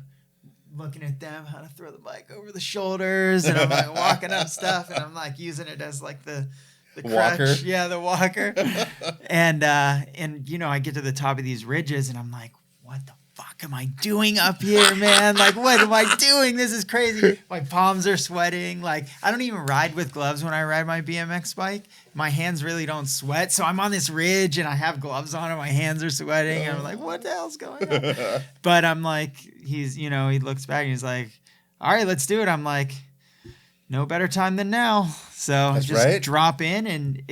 looking at them, how to throw the bike over the shoulders. And I'm like walking up stuff. And I'm like using it as like the crutch.
Walker.
Yeah, the walker. And I get to the top of these ridges and I'm like, what the fuck am I doing up here, man? Like, what am I doing? This is crazy. My palms are sweating. Like, I don't even ride with gloves when I ride my BMX bike. My hands really don't sweat. So I'm on this ridge and I have gloves on and my hands are sweating. And I'm like, what the hell's going on? But I'm like, he looks back and he's like, all right, let's do it. I'm like, no better time than now. So
That's
just
right.
drop in and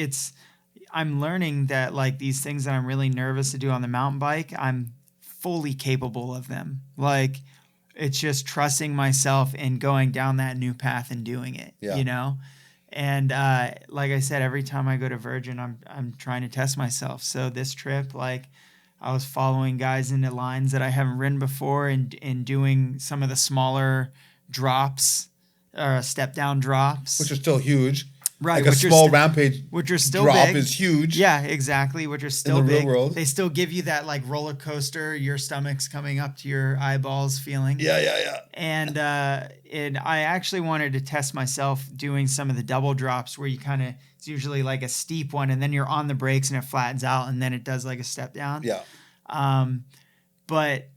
I'm learning that like these things that I'm really nervous to do on the mountain bike, I'm fully capable of them. Like it's just trusting myself and going down that new path and doing it, And like I said, every time I go to Virgin, I'm trying to test myself. So this trip, like I was following guys into lines that I haven't ridden before and doing some of the smaller drops, step down drops,
Which are still huge.
Right,
Like a small Rampage
which are still
drop
big.
is huge.
Yeah, exactly. Which are still
in the
big.
real world.
They still give you that like roller coaster, your stomach's coming up to your eyeballs feeling.
Yeah.
And I actually wanted to test myself doing some of the double drops where you kind of, it's usually like a steep one and then you're on the brakes and it flattens out and then it does like a step down.
Yeah.
But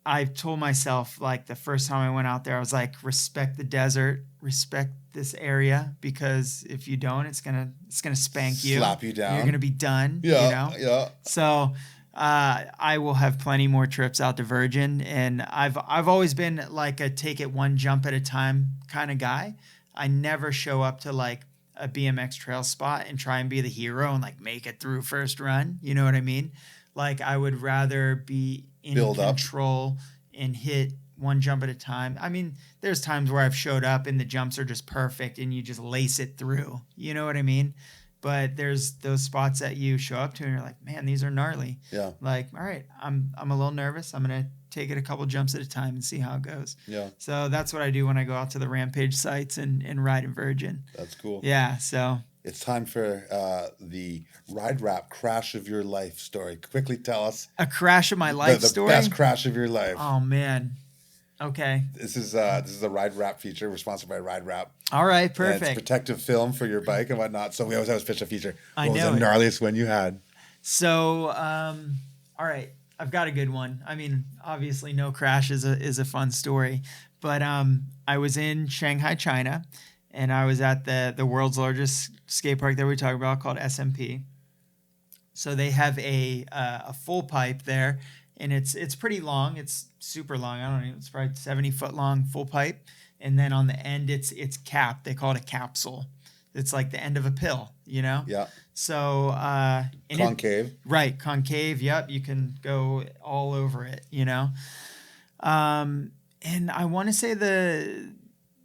I told myself like the first time I went out there, I was like, respect the desert, respect this area, because if you don't, it's gonna spank you,
slap you down.
You're gonna be done.
Yeah.
So I will have plenty more trips out to Virgin, and I've always been like a take it one jump at a time kind of guy. I never show up to like a BMX trail spot and try and be the hero and like make it through first run. You know what I mean? Like I would rather be in control and hit one jump at a time. I mean, there's times where I've showed up and the jumps are just perfect and you just lace it through. You know what I mean? But there's those spots that you show up to and you're like, man, these are gnarly.
Yeah.
Like, all right, I'm a little nervous. I'm going to take it a couple jumps at a time and see how it goes.
Yeah.
So that's what I do when I go out to the Rampage sites and ride in Virgin.
That's cool.
Yeah. So
it's time for the ride wrap crash of your life story. Quickly tell us.
A crash of my life story?
The best crash of your life.
Oh, man. Okay.
This is a ride wrap feature. We're sponsored by Ride Wrap.
All right, perfect.
And it's protective film for your bike and whatnot. So we always have a special feature.
What
was the gnarliest one you had?
So, all right, I've got a good one. I mean, obviously, no crash is a fun story, but I was in Shanghai, China, and I was at the world's largest skate park that we talk about called SMP. So they have a full pipe there. And it's pretty long. It's super long. I don't know. It's probably 70-foot long full pipe. And then on the end, it's capped. They call it a capsule. It's like the end of a pill,
Yeah.
So
concave.
Right, concave. Yep, you can go all over it. And I want to say the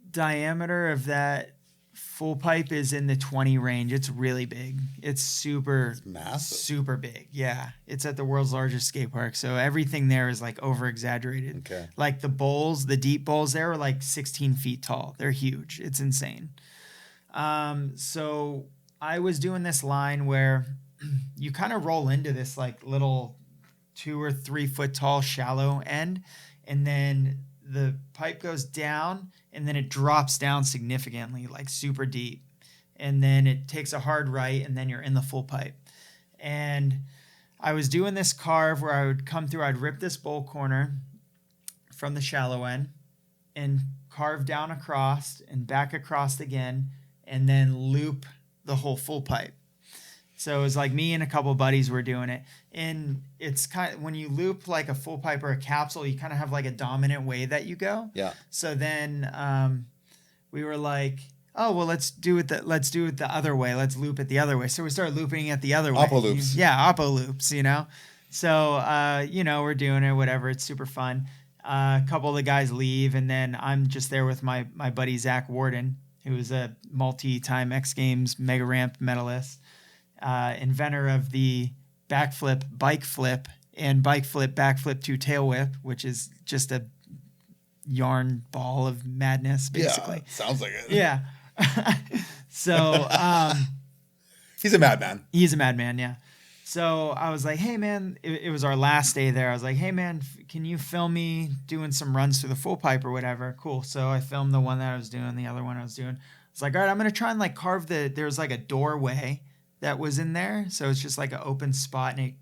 diameter of that full pipe is in the 20 range. It's really big. It's
massive.
Super big. Yeah. It's at the world's largest skate park. So everything there is like over exaggerated.
Okay.
Like the bowls, the deep bowls there are like 16 feet tall. They're huge. It's insane. So I was doing this line where you kind of roll into this like little 2 or 3 foot tall shallow end. And then the pipe goes down and then it drops down significantly, like super deep. And then it takes a hard right and then you're in the full pipe. And I was doing this carve where I would come through, I'd rip this bowl corner from the shallow end and carve down across and back across again and then loop the whole full pipe. So it was like me and a couple buddies were doing it. And it's kind of, when you loop like a full pipe or a capsule, you kind of have like a dominant way that you go.
Yeah.
So then we were like, oh, well, let's do it the other way. Let's loop it the other way. So we started looping it the other way.
Oppo loops.
Yeah, Oppo loops, you know. So, we're doing it, whatever. It's super fun. A couple of the guys leave, and then I'm just there with my buddy Zach Warden, who is a multi-time X Games mega ramp medalist, inventor of the backflip, bike flip, and bike flip, backflip to tail whip, which is just a yarn ball of madness, basically.
Yeah, sounds like it.
Yeah. So
he's a madman.
He's a madman, yeah. So I was like, hey, man, it was our last day there. I was like, hey, man, can you film me doing some runs through the full pipe or whatever? Cool. So I filmed the one that I was doing, the other one I was doing. It's like, all right, I'm going to try and like carve there's like a doorway that was in there. So it's just like an open spot. And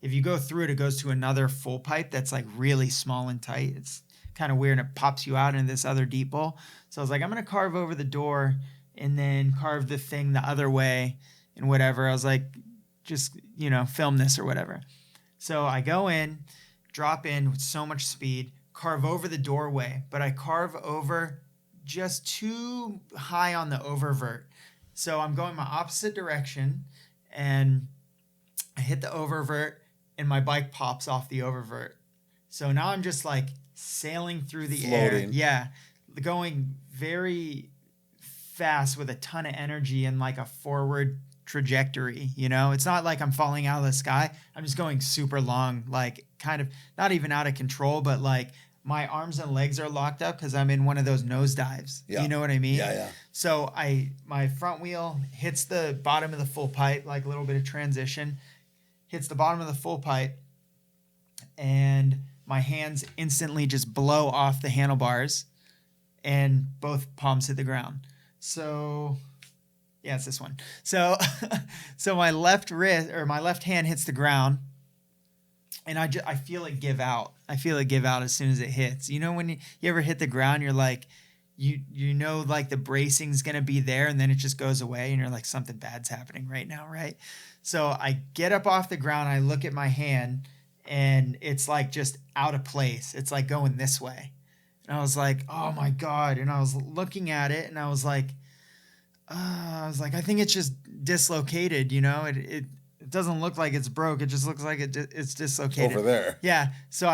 if you go through it, it goes to another full pipe that's like really small and tight. It's kind of weird. And it pops you out into this other deep bowl. So I was like, I'm going to carve over the door and then carve the thing the other way and whatever. I was like, just, film this or whatever. So I go in, drop in with so much speed, carve over the doorway, but I carve over just too high on the oververt. So I'm going my opposite direction and I hit the oververt and my bike pops off the oververt. So now I'm just like sailing through the air. Yeah. Going very fast with a ton of energy and like a forward trajectory, it's not like I'm falling out of the sky. I'm just going super long, like kind of not even out of control, but like my arms and legs are locked up because I'm in one of those nosedives.
Yeah.
You know what I mean?
Yeah.
So my front wheel hits the bottom of the full pipe, like a little bit of transition, hits the bottom of the full pipe, and my hands instantly just blow off the handlebars and both palms hit the ground. So yeah, it's this one. So my left wrist or my left hand hits the ground and I feel it give out. I feel it give out as soon as it hits. When you ever hit the ground, you're like, like the bracing's going to be there and then it just goes away and you're like, something bad's happening right now, right? So I get up off the ground, I look at my hand and it's like just out of place. It's like going this way. And I was like, oh my God. And I was looking at it and I was like, I think it's just dislocated, it doesn't look like it's broke. It just looks like it's dislocated.
Over there.
Yeah. So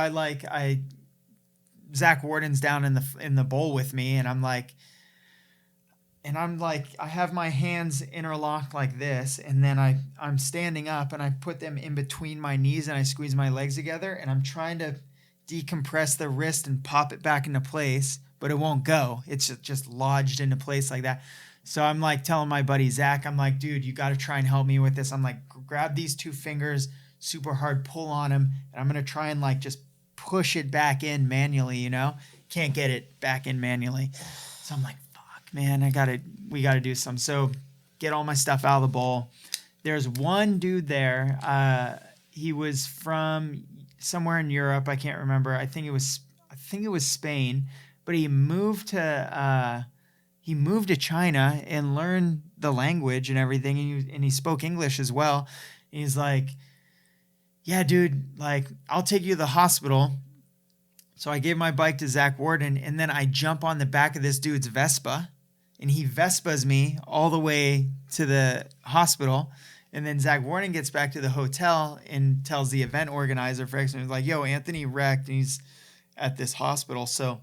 Zach Warden's down in the bowl with me and I'm like, I have my hands interlocked like this. And then I'm standing up and I put them in between my knees and I squeeze my legs together and I'm trying to decompress the wrist and pop it back into place, but it won't go. It's just lodged into place like that. So I'm like telling my buddy Zach, I'm like, dude, you got to try and help me with this. I'm like, grab these two fingers, super hard, pull on them, and I'm going to try and like just push it back in manually, Can't get it back in manually. So I'm like, fuck, man, we got to do something. So get all my stuff out of the bowl. There's one dude there. He was from somewhere in Europe. I can't remember. I think it was Spain, but he moved to China and learned the language and everything. And he spoke English as well. And he's like, yeah, dude, like, I'll take you to the hospital. So I gave my bike to Zach Warden and then I jump on the back of this dude's Vespa and he Vespas me all the way to the hospital. And then Zach Warden gets back to the hotel and tells the event organizer for X, and he's like, yo, Anthony wrecked and he's at this hospital. So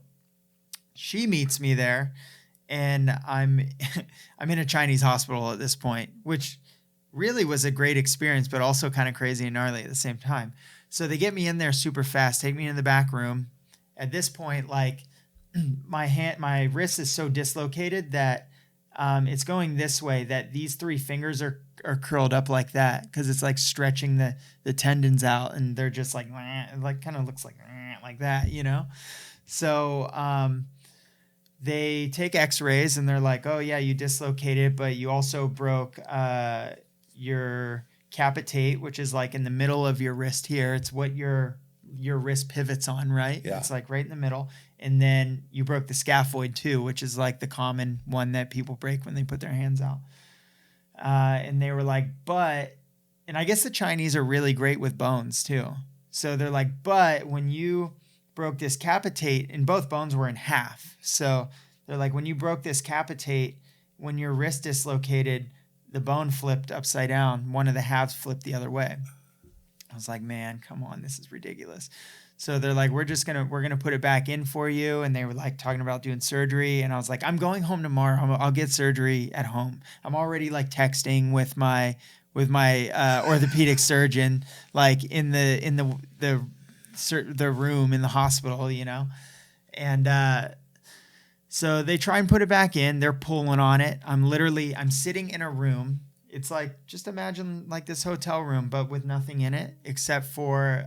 she meets me there. And I'm in a Chinese hospital at this point, which really was a great experience, but also kind of crazy and gnarly at the same time. So they get me in there super fast, take me in the back room. At this point, like my wrist is so dislocated that it's going this way, that these three fingers are curled up like that because it's like stretching the tendons out, and they're just like kind of looks like that, So they take x-rays and they're like, oh yeah, you dislocated, but you also broke your capitate, which is like in the middle of your wrist here. It's what your wrist pivots on, right?
Yeah.
It's like right in the middle. And then you broke the scaphoid too, which is like the common one that people break when they put their hands out. And they were like, but and I guess the Chinese are really great with bones too. So they're like, but when you broke this capitate, and both bones were in half. So they're like, when you broke this capitate, when your wrist dislocated, the bone flipped upside down. One of the halves flipped the other way. I was like, man, come on, this is ridiculous. So they're like, we're gonna put it back in for you. And they were like talking about doing surgery. And I was like, I'm going home tomorrow. I'll get surgery at home. I'm already like texting with my orthopedic surgeon, like in the room in the hospital, you know? And, so they try and put it back in. They're pulling on it. I'm sitting in a room. It's like, just imagine like this hotel room, but with nothing in it except for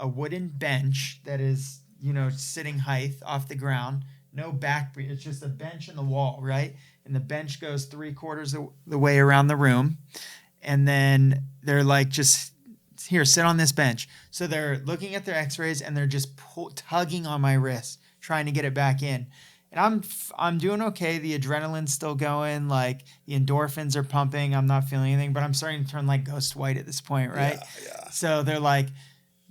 a wooden bench that is, you know, sitting height off the ground. No back. It's just a bench in the wall, right? And the bench goes 3/4 of the way around the room. And then they're like, just here, sit on this bench. So they're looking at their x-rays and they're just tugging on my wrist, trying to get it back in. And I'm doing okay. The adrenaline's still going. Like the endorphins are pumping. I'm not feeling anything, but I'm starting to turn like ghost white at this point, right?
Yeah.
So they're like,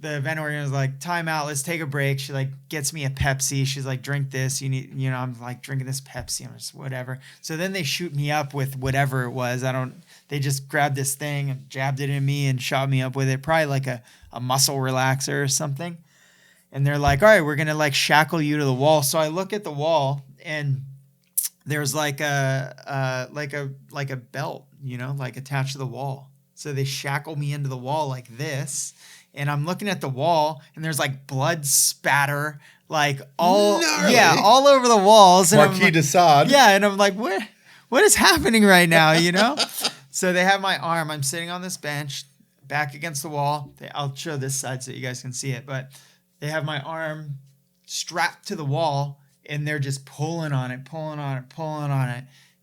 the event organizer is like, time out. Let's take a break. She like gets me a Pepsi. She's like, drink this. I'm like drinking this Pepsi. I'm just whatever. So then they shoot me up with whatever it was. They just grabbed this thing and jabbed it in me and shot me up with it. Probably like a muscle relaxer or something. And they're like, all right, we're going to like shackle you to the wall. So I look at the wall and there's like a belt, you know, like attached to the wall. So they shackle me into the wall like this. And I'm looking at the wall and there's like blood spatter, like all over the walls. And
Marquis de Sade.
Yeah. And I'm like, what is happening right now? You know? So they have my arm. I'm sitting on this bench back against the wall. I'll show this side so you guys can see it, but they have my arm strapped to the wall and they're just pulling on it.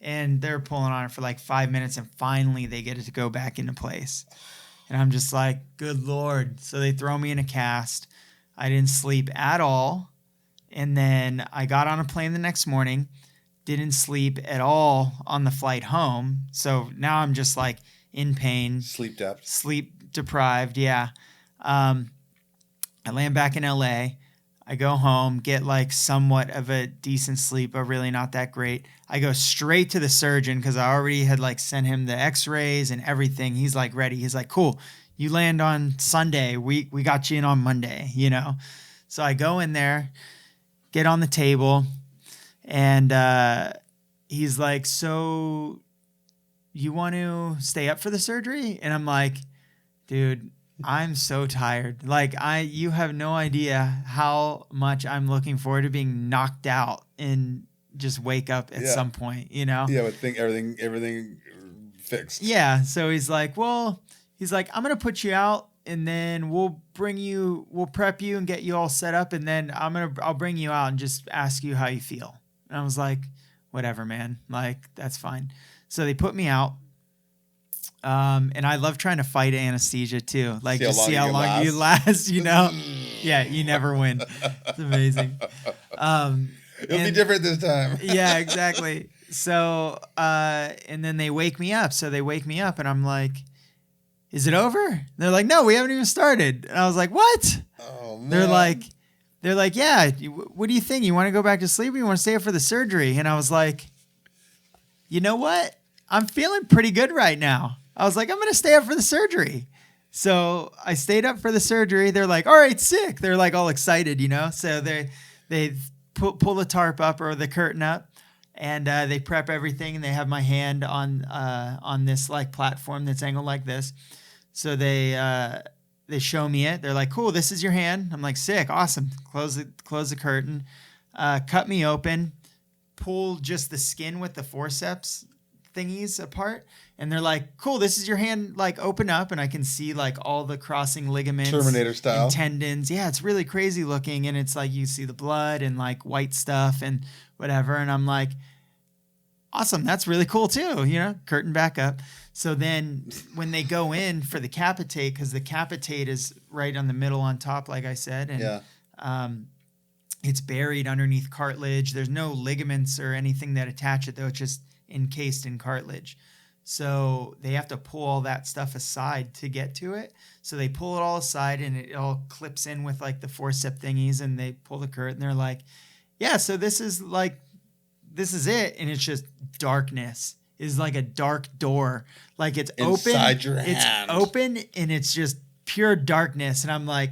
And they're pulling on it for like 5 minutes and finally they get it to go back into place. And I'm just like, good Lord. So they throw me in a cast. I didn't sleep at all. And then I got on a plane the next morning, didn't sleep at all on the flight home. So now I'm just like in pain.
Sleep
deprived. Yeah. I land back in LA. I go home, get like somewhat of a decent sleep, but really not that great. I go straight to the surgeon because I already had like sent him the x-rays and everything. He's like ready. He's like, cool. You land on Sunday. We got you in on Monday, you know? So I go in there, get on the table, and he's like, so you want to stay up for the surgery? And I'm like, dude, I'm so tired. Like you have no idea how much I'm looking forward to being knocked out and just wake up at some point, you know?
Yeah, but think everything fixed.
Yeah. So he's like, I'm going to put you out and then we'll prep you and get you all set up. And then I'll bring you out and just ask you how you feel. And I was like, whatever, man. Like, that's fine. So they put me out. And I love trying to fight anesthesia too. Like see how long you last, you know? Yeah, you never win. It's amazing.
It'll be different this time.
Yeah, exactly. So, and then they wake me up. So they wake me up and I'm like, is it over? And they're like, no, we haven't even started. And I was like, what?
Oh, man.
They're like, yeah, what do you think? You want to go back to sleep or you want to stay up for the surgery? And I was like, you know what? I'm feeling pretty good right now. I was like, I'm going to stay up for the surgery. So I stayed up for the surgery. They're like, all right, sick. They're like all excited, you know? So they pull the tarp up or the curtain up and they prep everything. And they have my hand on this like platform that's angled like this. So they show me it. They're like, cool, this is your hand. I'm like, sick, awesome. Close the curtain, cut me open, pull just the skin with the forceps thingies apart. And they're like, cool, this is your hand, like open up. And I can see like all the crossing ligaments.
Terminator style.
And tendons. Yeah, it's really crazy looking. And it's like, you see the blood and like white stuff and whatever. And I'm like, awesome. That's really cool too. You know, curtain back up. So then when they go in for the capitate, because the capitate is right on the middle on top, like I said. And it's buried underneath cartilage. There's no ligaments or anything that attach it though. It's just encased in cartilage. So they have to pull all that stuff aside to get to it. So they pull it all aside and it all clips in with like the forcep thingies, and they pull the curtain. They're like, yeah, so this is it. And it's just darkness. It's like a dark door. Like it's
Inside
open.
your hand.
It's open and it's just pure darkness. And I'm like,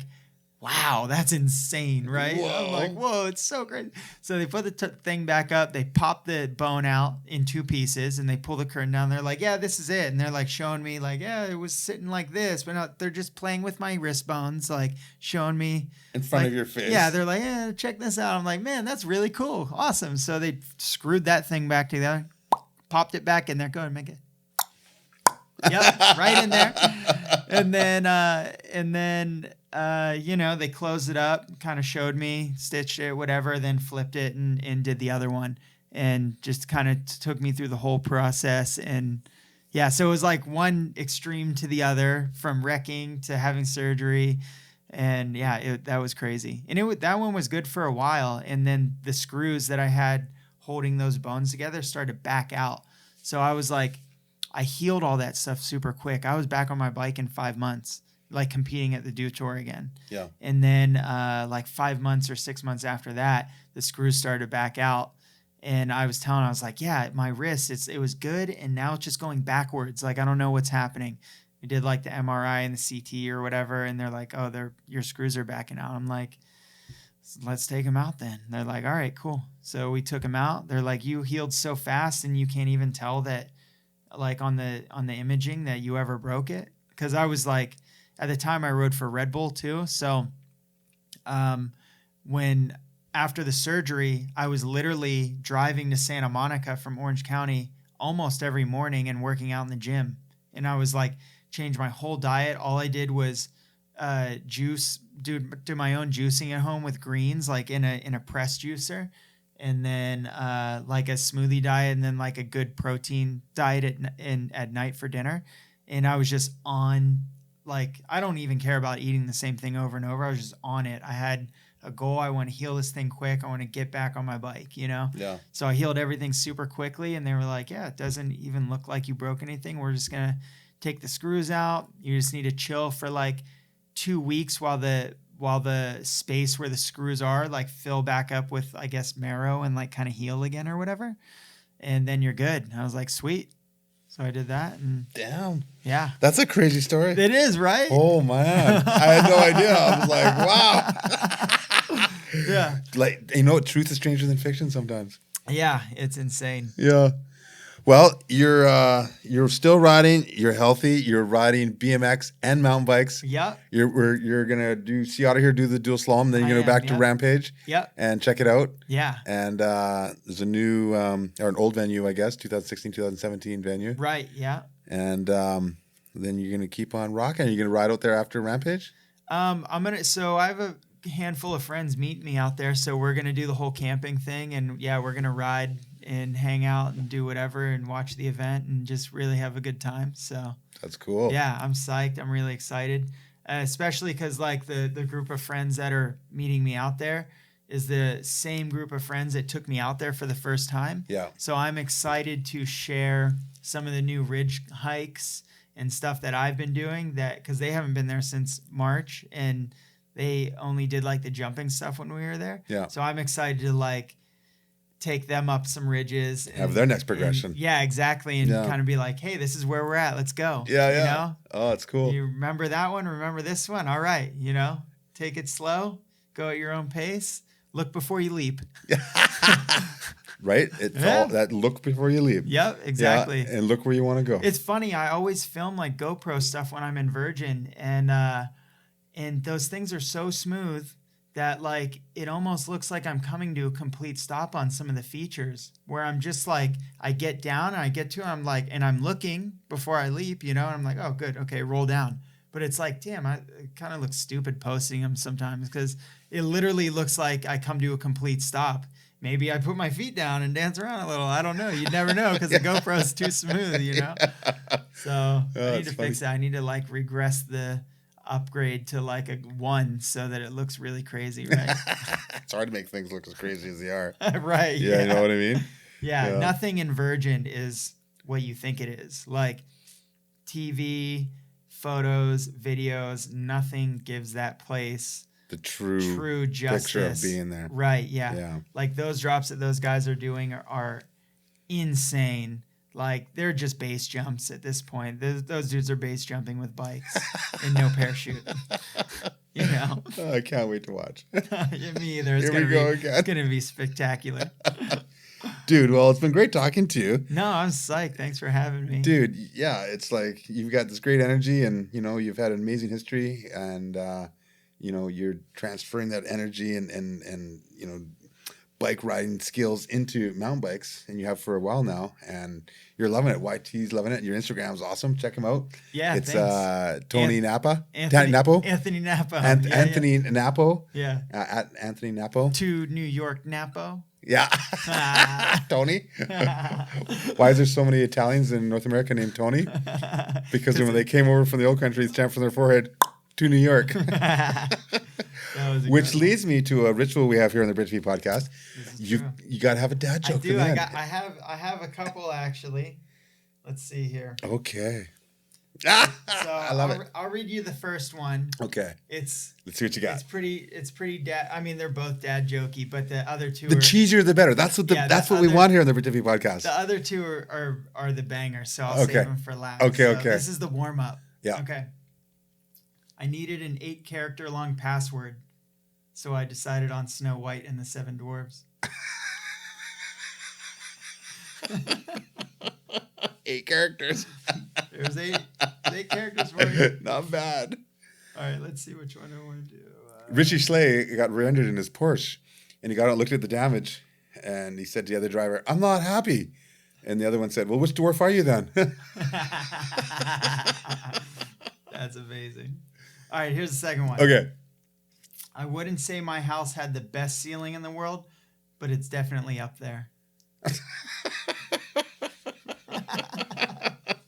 wow, that's insane, right?
Whoa.
I'm like, whoa, it's so great. So they put the thing back up. They pop the bone out in 2 pieces, and they pull the curtain down. They're like, yeah, this is it. And they're like showing me, like, yeah, it was sitting like this. But no, they're just playing with my wrist bones, like showing me.
In front
like,
of your face.
Yeah, they're like, yeah, check this out. I'm like, man, that's really cool. Awesome. So they screwed that thing back together, popped it back in there. Go ahead and make it. Yep, right in there. And then they closed it up, kind of showed me, stitched it, whatever, then flipped it and did the other one, and just kind of took me through the whole process. And yeah, so it was like one extreme to the other, from wrecking to having surgery. And yeah, that was crazy. And that one was good for a while. And then the screws that I had holding those bones together started to back out. So I was like, I healed all that stuff super quick. I was back on my bike in 5 months, like competing at the Tour again.
Yeah.
And then like 5 months or 6 months after that, the screws started to back out. And I was like, yeah, my wrist, it was good. And now it's just going backwards. Like, I don't know what's happening. We did like the MRI and the CT or whatever. And they're like, oh, your screws are backing out. I'm like, let's take them out then. They're like, all right, cool. So we took them out. They're like, you healed so fast and you can't even tell that, like on the imaging, that you ever broke it. Because I was like, at the time I rode for Red Bull too. So when after the surgery, I was literally driving to Santa Monica from Orange County almost every morning and working out in the gym. And I was like, changed my whole diet. All I did was do my own juicing at home with greens, like in a press juicer. And then like a smoothie diet, and then like a good protein diet at night for dinner. And I was just on, like, I don't even care about eating the same thing over and over. I was just on it. I had a goal. I want to heal this thing quick. I want to get back on my bike, Yeah. So I healed everything super quickly, and they were like, yeah, it doesn't even look like you broke anything. We're just going to take the screws out. You just need to chill for like 2 weeks while the space where the screws are like fill back up with, I guess, marrow and like kind of heal again or whatever. And then you're good. And I was like, sweet. So I did that. And
damn.
Yeah.
That's a crazy story.
It is, right?
Oh man. I had no idea. I was like, wow.
Yeah.
Like, truth is stranger than fiction sometimes.
Yeah. It's insane.
Yeah. Well, you're still riding. You're healthy. You're riding BMX and mountain bikes.
Yep.
You're gonna do Out of here, do the dual slalom. Then you're gonna go back to Rampage.
Yep.
And check it out.
Yeah.
And there's a new or an old venue, I guess, 2016, 2017 venue.
Right. Yeah.
And then you're gonna keep on rocking. You're gonna ride out there after Rampage.
So I have a handful of friends meet me out there. So we're gonna do the whole camping thing, and yeah, we're gonna ride and hang out and do whatever and watch the event and just really have a good time. So
that's cool.
Yeah, I'm psyched. I'm really excited, especially because like the group of friends that are meeting me out there is the same group of friends that took me out there for the first time.
Yeah.
So I'm excited to share some of the new ridge hikes and stuff that I've been doing, that because they haven't been there since March and they only did like the jumping stuff when we were there.
Yeah.
So I'm excited to like take them up some ridges.
Have their next progression.
Yeah, exactly. And kind of be like, hey, this is where we're at. Let's go.
Yeah, yeah. Oh, that's cool.
You remember that one? Remember this one? All right. Take it slow. Go at your own pace. Look before you leap.
Right? It's all that look before you leap.
Yep, exactly.
Yeah, and look where you want to go.
It's funny. I always film like GoPro stuff when I'm in Virgin. And those things are so smooth that like it almost looks like I'm coming to a complete stop on some of the features, where I'm just like, I get down and I get to it, I'm like, and I'm looking before I leap, and I'm like, oh good, okay, roll down. But it's like, damn, it kind of looks stupid posting them sometimes because it literally looks like I come to a complete stop. Maybe I put my feet down and dance around a little. I don't know. You'd never know because the GoPro is too smooth, So I need to fix that. I need to like regress the upgrade to like a 1 so that it looks really crazy, right?
It's hard to make things look as crazy as they are.
Right.
Yeah, you know what I mean?
Yeah, nothing in Virgin is what you think it is. Like TV, photos, videos, nothing gives that place
the true
justice.
Picture of being there.
Right, yeah. Like those drops that those guys are doing are insane. Like they're just base jumps at this point. Those dudes are base jumping with bikes and no parachute. You know.
I can't wait to watch.
Me either. It's gonna be spectacular.
Dude, well, it's been great talking to you.
No, I'm psyched. Thanks for having me.
Dude, yeah, it's like you've got this great energy and, you know, you've had an amazing history and, you know, you're transferring that energy and you know, bike riding skills into mountain bikes, and you have for a while now, and you're loving it. YT's loving it. Your Instagram's awesome. Check him out.
Yeah,
it's
thanks.
Tony Napa.
Anthony
Napo.
Anthony Napo.
Anthony Napo.
Yeah.
At Anthony Napo.
To New York Napo.
Yeah. Tony. Why is there so many Italians in North America named Tony? Because when they came over from the old country, stamped from their forehead to New York. Which leads me to a ritual we have here on the Bridge V podcast. You got to have a dad joke.
I do. I have a couple actually. Let's see here.
Okay. So
I love it. I'll read you the first one.
Okay.
Let's
see what you got.
It's pretty dad. I mean, they're both dad jokey, but the other two.
The cheesier, the better. That's what we want here on the Bridge V podcast.
The other two are the bangers, so I'll save them for last.
Okay.
This is the warm up.
Yeah.
Okay. I needed an 8-character long password, so I decided on Snow White and the Seven Dwarves.
8 characters.
There's 8 characters for you.
Not bad.
All right, let's see which one I want to do.
Richie Slay got rear-ended in his Porsche, and he got out and looked at the damage, and he said to the other driver, "I'm not happy." And the other one said, "Well, which dwarf are you then?"
That's amazing. All right, here's the second one.
Okay.
I wouldn't say my house had the best ceiling in the world, but it's definitely up there.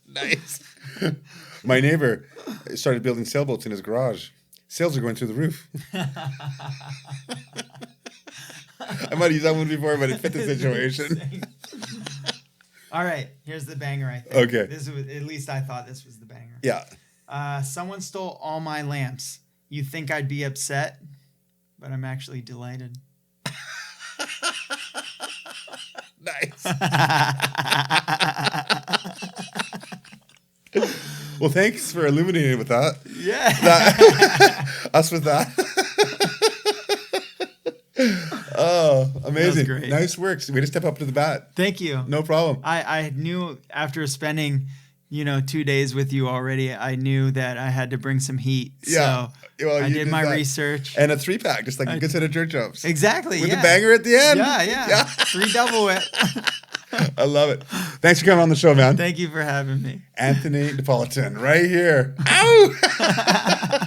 Nice. My neighbor started building sailboats in his garage. Sails are going through the roof. I might have used that one before, but it fit the situation.
All right, here's the banger, I think.
Okay.
This was, at least I thought this was the banger.
Yeah.
Someone stole all my lamps. You think I'd be upset, but I'm actually delighted.
Nice. Well, thanks for illuminating it with that.
Yeah.
Us with that. Oh, amazing.
Great.
Nice work. Way to step up to the bat.
Thank you.
No problem.
I knew after spending, 2 days with you already, I knew that I had to bring some heat.
Yeah.
So I did my research.
And a 3-pack, just like a good set of dirt jumps.
Exactly.
With the banger at the end.
Yeah. 3 double it.
I love it. Thanks for coming on the show, man.
Thank you for having me.
Anthony Napolitan, right here. Ow!